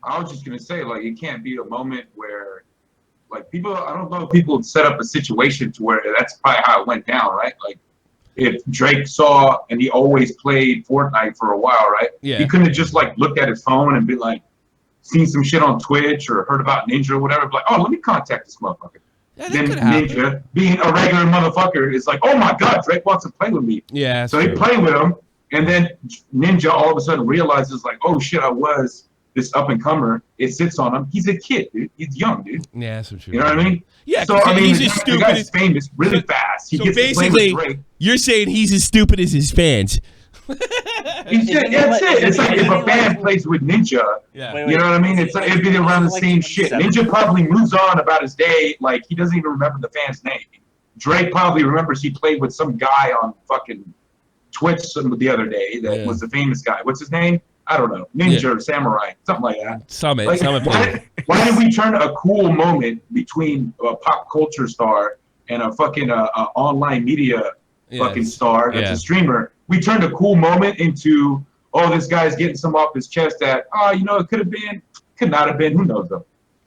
I was just gonna say, like, it can't be a moment where, like, people. I don't know if people set up a situation to where that's probably how it went down, right? Like, if Drake saw and he always played Fortnite for a while, right? Yeah. He couldn't have just like looked at his phone and be like, seen some shit on Twitch or heard about Ninja or whatever. Like, oh, let me contact this motherfucker. Yeah, then Ninja, being a regular motherfucker, is like, oh my god, Drake wants to play with me. Yeah. So they play with him, and then Ninja all of a sudden realizes like, oh shit, I was this up and comer. It sits on him. He's a kid, dude. He's young, dude. Yeah, that's what you know what I mean? Yeah. So I mean, he's as stupid. The guy's famous really fast. He so gets basically, to play with Drake. You're saying he's as stupid as his fans. That's it. It's like if a fan plays with Ninja, you know what I mean? It's like it'd be around the same shit. Ninja probably moves on about his day, like he doesn't even remember the fan's name. Drake probably remembers he played with some guy on fucking Twitch the other day that was the famous guy. What's his name? I don't know. Ninja or Samurai, something like that. Summit. Why did we turn a cool moment between a pop culture star and a fucking online media fucking star that's a streamer? We turned a cool moment into, oh, this guy's getting some off his chest that, oh, you know, it could have been, could not have been, who knows though.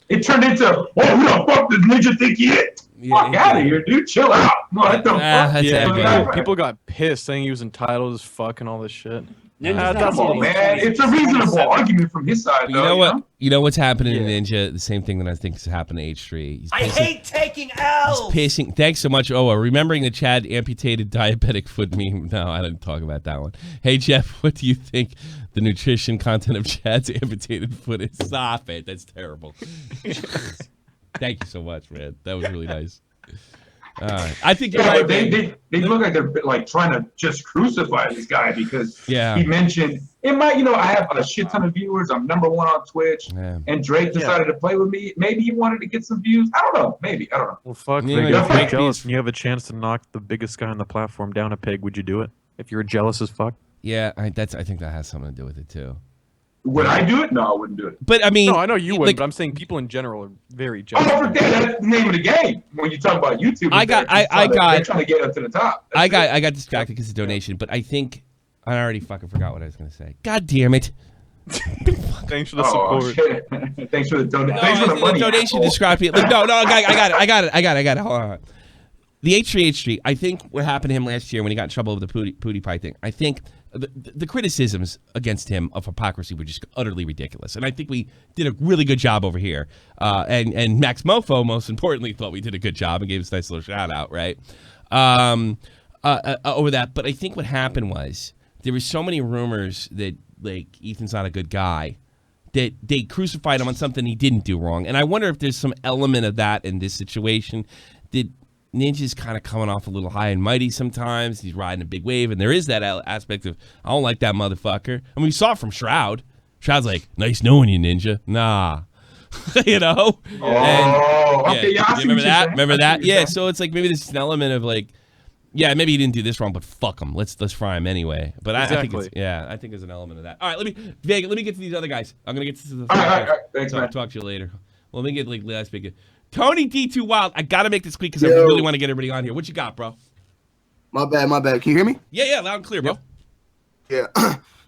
It turned into, oh, who the fuck does Ninja think he is? Fuck out of here, dude. Chill out. What the fuck? Yeah, people got pissed saying he was entitled as fuck and all this shit. Come on, man. It's a reasonable argument from his side, though. You know what? You know what's happening to Ninja? The same thing that I think is happening to H3. I hate taking L's. He's pissing. Thanks so much. Oh, remembering the Chad amputated diabetic foot meme. No, I didn't talk about that one. Hey, Jeff, what do you think the nutrition content of Chad's amputated foot is? Stop it. That's terrible. Thank you so much, man. That was really nice. I think you're right. They look like they're like trying to just crucify this guy because he mentioned it might, you know, I have a shit ton of viewers. I'm #1 on Twitch, and Drake decided to play with me. Maybe he wanted to get some views. I don't know. Maybe I don't know. Well, fuck. If you're jealous and you have a chance to knock the biggest guy on the platform down a peg, would you do it? If you're jealous as fuck. Yeah, I think that has something to do with it too. Would I do it? No, I wouldn't do it. But I mean, no, I know you would, but I'm saying people in general are very jealous. Oh, that's the name of the game. When you talk about YouTube, they're trying to get up to the top. I got distracted because of donation, but I think I already fucking forgot what I was going to say. God damn it! Thanks for the support. Thanks for the donation. Thanks for the money. Donation described it. Like, no, I got it. Hold on. the H3H3, I think what happened to him last year when he got in trouble with the PewDiePie thing, I think the criticisms against him of hypocrisy were just utterly ridiculous. And I think we did a really good job over here. And Max Mofo, most importantly, thought we did a good job and gave us a nice little shout out, right? Over that. But I think what happened was there were so many rumors that, like, Ethan's not a good guy that they crucified him on something he didn't do wrong. And I wonder if there's some element of that in this situation. That Ninja's kind of coming off a little high and mighty sometimes. He's riding a big wave, and there is that aspect of, I don't like that motherfucker. I mean, we saw it from Shroud. Shroud's like, nice knowing you, Ninja. Nah. You know? Okay, yeah, I see remember what you're that? saying. Remember that? Yeah, so it's like maybe there's an element of like, yeah, maybe he didn't do this wrong, but fuck him. Let's fry him anyway. But exactly. I think there's an element of that. All right, Vega, let me get to these other guys. I'm gonna get to the All right. Thanks, man. talk to you later. Well, let me get like last big. Tony D2 Wild. I gotta make this quick because I really want to get everybody on here. What you got, bro? My bad. Can you hear me? Yeah, loud and clear, bro. Yeah.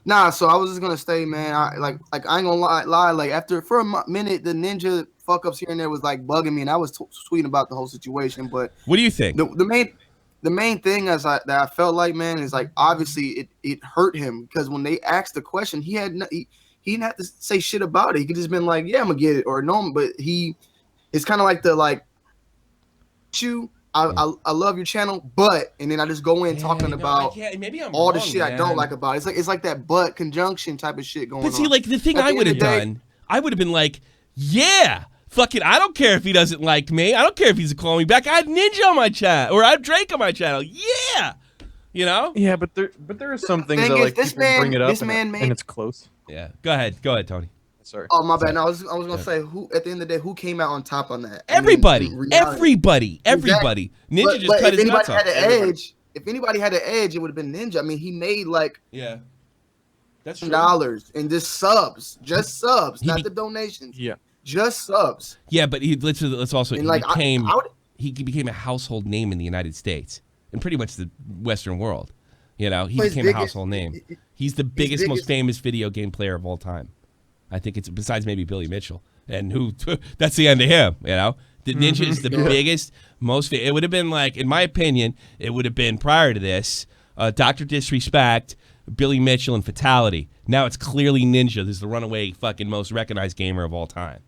Nah, so I was just gonna say, man, I ain't gonna lie. Like for a minute, the Ninja fuck ups here and there was like bugging me, and I was tweeting about the whole situation. But what do you think? The main thing that I felt like, man, is like obviously it hurt him because when they asked the question, he didn't have to say shit about it. He could just been like, yeah, I'm gonna get it or no, but it's kind of like the like I love your channel, but and then I just go in talking about all the shit I don't like about it. It's like that but conjunction type of shit going on. But see, like the thing I would have done, I would have been like, yeah, fuck it, I don't care if he doesn't like me. I don't care if he's calling me back. I had Ninja on my channel, or I have Drake on my channel. Yeah, you know. Yeah, but there are some things that like people bring it up and it's close. Yeah, go ahead, Tony. Sorry. Oh my bad. No, I was gonna say who at the end of the day who came out on top on that? Everybody. Ninja just cut his nuts off. If anybody had an edge, it would have been Ninja. I mean, he made like that's true. $10 and just subs, not the donations. Yeah, just subs. Yeah, but let's also he became a household name in the United States and pretty much the Western world. You know, he became a household name. He's the biggest, most famous video game player of all time. I think it's besides maybe Billy Mitchell, and that's the end of him. You know, the Ninja is the biggest, most. It would have been like, in my opinion, it would have been prior to this, Dr. Disrespect, Billy Mitchell, and Fatality. Now it's clearly Ninja. This is the runaway fucking most recognized gamer of all time.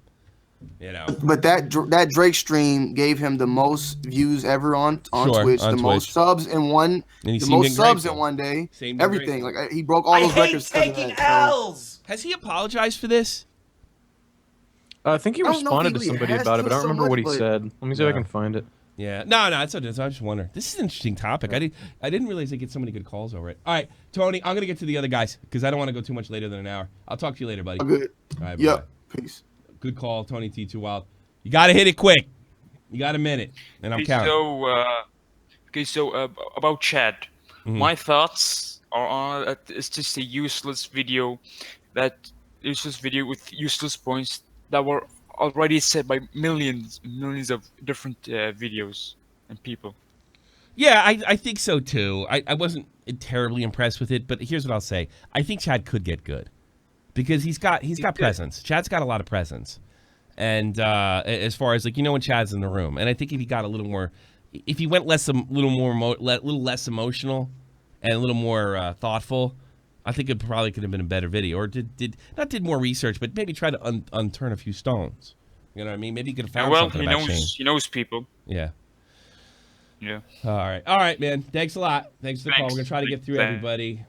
You know, but that Drake stream gave him the most views ever on Twitch, most subs in one, the most subs in one day. Everything like he broke all those records. Taking L's. Has he apologized for this? I think he responded to somebody about it, but I don't remember what he said. Let me see if I can find it. Yeah, no, it's okay. I just wonder. This is an interesting topic. I didn't realize they get so many good calls over it. All right, Tony, I'm gonna get to the other guys because I don't want to go too much later than an hour. I'll talk to you later, buddy. Good. All right. Yep. Peace. Good call, Tony T2 Wild. You got to hit it quick. You got a minute, and I'm counting. So about Chad, my thoughts are it's just a useless video with useless points that were already said by millions of different videos and people. Yeah, I think so too. I wasn't terribly impressed with it, but here's what I'll say. I think Chad could get good. Because he's got presence. Chad's got a lot of presence, and as far as like when Chad's in the room, and I think if he got a little more, if he went little less emotional, and a little more thoughtful, I think it probably could have been a better video. Or did more research, but maybe try to unturn a few stones. You know what I mean? Maybe he could have found something about Shane. He knows people. Yeah. Yeah. All right, man. Thanks a lot. Thanks for the call. We're gonna try to get through everybody.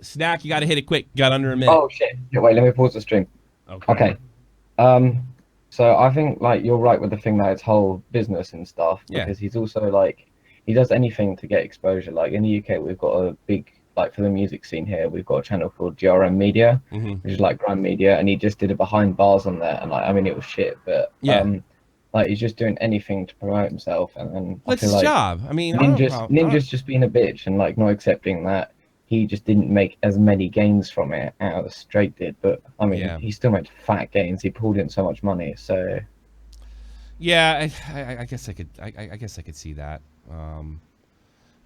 Snack, you got to hit it quick. Got under a minute. Oh shit! Yeah, wait, let me pause the stream. Okay. So I think like you're right with the thing that it's whole business and stuff because he's also like he does anything to get exposure. Like in the UK, we've got a big for the music scene here. We've got a channel called GRM Media, which is like Grime Media, and he just did a behind bars on there, and like I mean it was shit, but like he's just doing anything to promote himself, and what's his job? I mean, Ninja's just being a bitch and like not accepting that he just didn't make as many gains from it as Drake did. But I mean, he still made fat gains. He pulled in so much money. So yeah, I guess I could see that.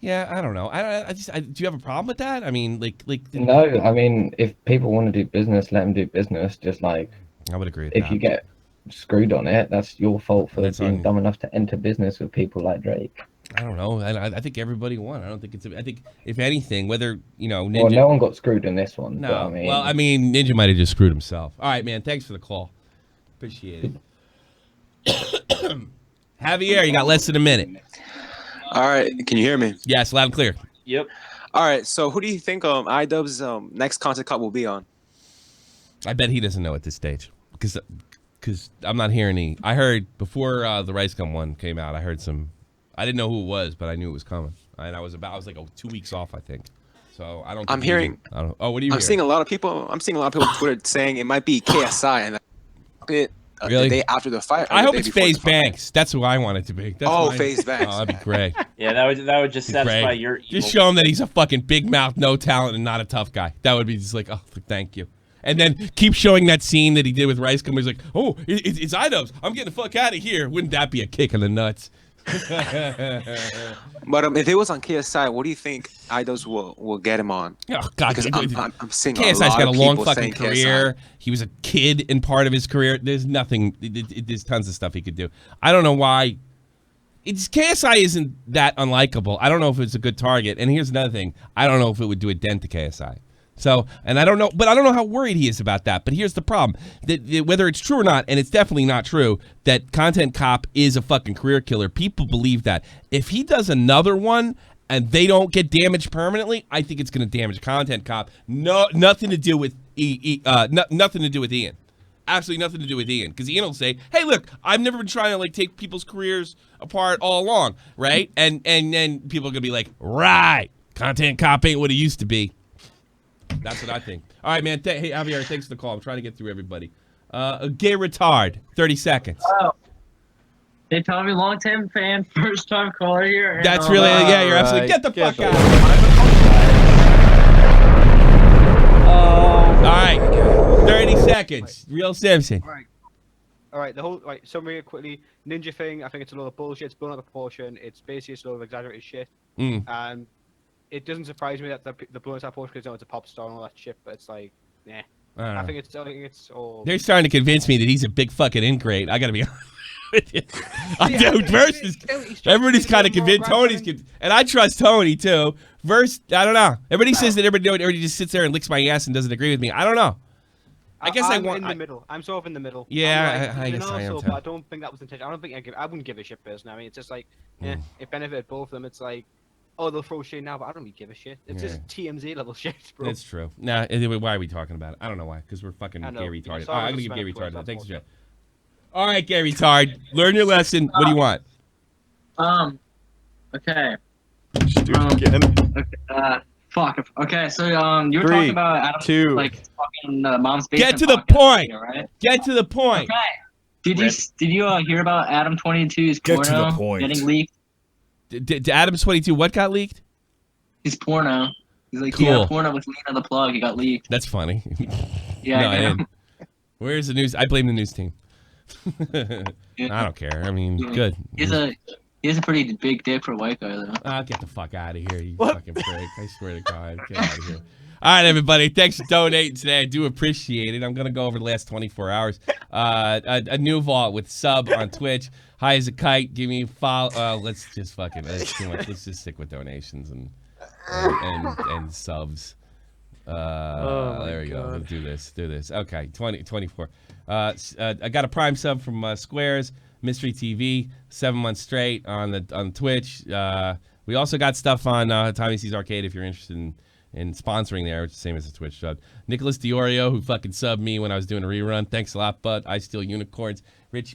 Yeah, I don't know. Do you have a problem with that? I mean, like no. I mean, if people want to do business, let them do business. Just like I would agree with that. If you get screwed on it, that's your fault for being dumb enough to enter business with people like Drake. I don't know. I think everybody won. I don't think it's. I think if anything, whether Ninja. Well, no one got screwed in this one. No. But, Well, I mean, Ninja might have just screwed himself. All right, man. Thanks for the call. Appreciate it. Javier, you got less than a minute. All right. Can you hear me? Yes, loud and clear. Yep. All right. So, who do you think iDubbbz's next content cut will be on? I bet he doesn't know at this stage because I'm not hearing any. I heard before the Rice Gum one came out. I heard some. I didn't know who it was, but I knew it was coming. And I was like 2 weeks off, I think. So I don't. Think I'm hearing. I don't. Oh, what are you? I'm seeing a lot of people. I'm seeing a lot of people on Twitter saying it might be KSI and really? the day after the fight. I hope it's FaZe Banks. That's who I want it to be. That's FaZe Banks. Oh, that'd be great. Yeah, that would just satisfy your. Just show him that he's a fucking big mouth, no talent, and not a tough guy. That would be just like, oh, thank you. And then keep showing that scene that he did with Rice Gum. He's like, oh, it's iDubbbz. I'm getting the fuck out of here. Wouldn't that be a kick in the nuts? But if it was on KSI, what do you think iDubbbz will get him on? Oh God, because I'm seeing KSI's a lot got of a long people fucking saying career. KSI. He was a kid in part of his career. There's nothing. There's tons of stuff he could do. I don't know why. KSI isn't that unlikable. I don't know if it's a good target. And here's another thing. I don't know if it would do a dent to KSI. So, and I don't know, but I don't know how worried he is about that. But here's the problem: that whether it's true or not, and it's definitely not true, that Content Cop is a fucking career killer. People believe that. If he does another one and they don't get damaged permanently, I think it's going to damage Content Cop. No, nothing to do with nothing to do with Ian. Absolutely nothing to do with Ian, because Ian will say, "Hey, look, I've never been trying to like take people's careers apart all along, right?" And then people are gonna be like, "Right, Content Cop ain't what it used to be." That's what I think. All right, man. Hey, Javier, thanks for the call. I'm trying to get through everybody. Gay retard, 30 seconds. Oh. Hey, Tommy, long-time fan, first-time caller here. And, that's really, yeah, you're absolutely. Get the fuck out. All right, 30 seconds. Real Simpson. All right, the whole summary quickly. Ninja thing, I think it's a lot of bullshit. It's blown out of proportion. It's basically a lot of exaggerated shit. And it doesn't surprise me that the blown out of proportion because it's a pop star and all that shit. But it's like, nah. I think it's all. They're starting to convince me that he's a big fucking ingrate. I gotta be honest with you. Dude, Versts. Everybody's kind of convinced. Tony's and I trust Tony too. Versts, I don't know. Everybody says that everybody just sits there and licks my ass and doesn't agree with me. I don't know. I guess I'm in the middle. I'm sort of in the middle. Yeah, I guess I am too. But I don't think that was intentional. I wouldn't give a shit personally. I mean, it's just like, it benefited both of them. It's like, oh, they'll throw shit now, but I don't really give a shit. It's just TMZ level shit, bro. That's true. Nah, why are we talking about it? I don't know why. Because we're fucking gay retarded. I'm gonna give gay retarded. Thanks, Jeff. All right, gay retard. Learn your lesson. What do you want? Okay. Again. Okay, fuck. Okay, so you were 3, talking about Adam, 2. like fucking mom's basement. Get to the point. Right? Get to the point. Okay. Did you hear about Adam 22's porno getting leaked? Did Adam's 22 what got leaked? His porno. He's like, cool. Yeah, porno with Lena the Plug. It got leaked. That's funny. Yeah, no, I didn't. Where's the news? I blame the news team. I don't care. I mean, good. He has a pretty big dick for a white guy, though. Get the fuck out of here, you fucking prick. I swear to God. Get out of here. All right, everybody. Thanks for donating today. I do appreciate it. I'm going to go over the last 24 hours. A new vault with sub on Twitch. High as a kite. Give me a follow. Let's just fucking. That's too much. Let's just stick with donations and subs. There we go. Let's do this. Okay, 24. I got a Prime sub from Squares Mystery TV, 7 months straight on Twitch. We also got stuff on Tommy C's Arcade if you're interested in sponsoring there, which is the same as the Twitch sub. Nicholas Diorio, who fucking subbed me when I was doing a rerun. Thanks a lot, bud. I Steal Unicorns. Richie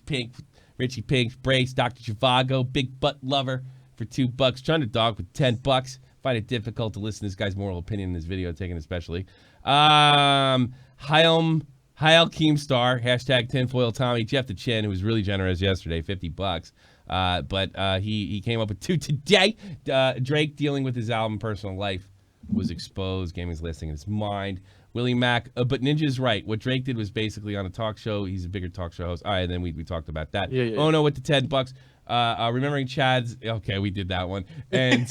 Pink, Brace, Dr. Zhivago, Big Butt Lover for $2. Chunder Dog with $10. Find it difficult to listen to this guy's moral opinion in this video, taken especially. Hyal Keemstar, hashtag tinfoil Tommy, Jeff the Chin, who was really generous yesterday, $50. But he came up with 2 today. Drake dealing with his album Personal Life was exposed. Gaming's listing in his mind. Willie Mack, but Ninja's right. What Drake did was basically on a talk show. He's a bigger talk show host. All right, and then we talked about that. Yeah. Oh no, with the $10. Remembering Chad's. Okay, we did that one. And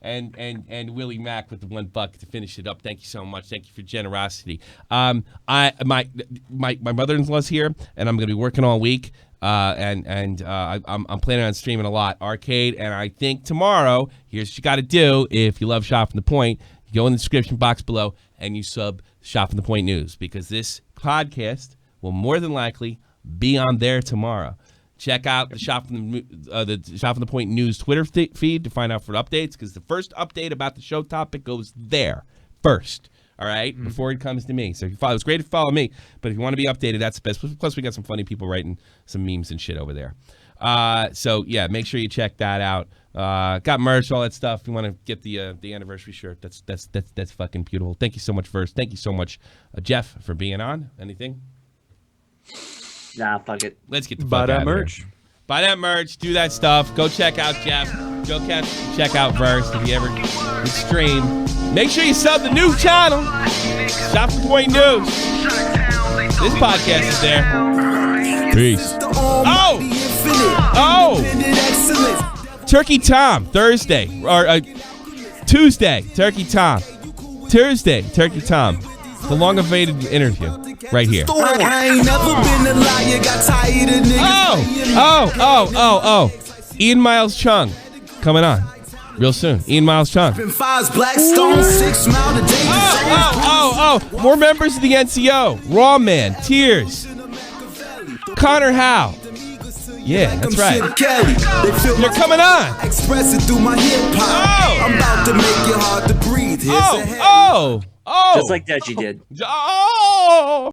and Willie Mack with the $1 to finish it up. Thank you so much. Thank you for generosity. My mother-in-law's here, and I'm gonna be working all week. I'm planning on streaming a lot arcade, and I think tomorrow. Here's what you got to do if you love Shot from the Point. You go in the description box below and you sub Shot from the Point News, because this podcast will more than likely be on there tomorrow. Check out the Shot from the Point News Twitter feed to find out for updates, because the first update about the show topic goes there first. All right, before it comes to me. So if you follow, it's great to follow me, but if you want to be updated, that's the best. Plus, we got some funny people writing some memes and shit over there. So yeah, make sure you check that out. Got merch, all that stuff. If you want to get the anniversary shirt, that's fucking beautiful. Thank you so much, Versts. Thank you so much, Jeff, for being on. Anything? Nah, fuck it. Let's get the Buy fuck that out merch. Of here. Buy that merch. Do that stuff. Go check out Jeff. Go check out Versts if you ever stream. Make sure you sub the new channel, Shot from the Point News. This podcast is there. Peace. Oh! Turkey Tom, Thursday. Or Tuesday, Turkey Tom. Tuesday, Turkey Tom. The long-awaited interview right here. I ain't never been a liar, got tired of niggas. Oh. Ian Miles Chung coming on real soon. Ian Miles Chung. More members of the NCO. Raw Man, Tears, Connor Howe. Yeah, that's right. They're coming on. Express it through my hip hop. I'm about to make it hard to breathe. Oh. Just like that, you did. Oh.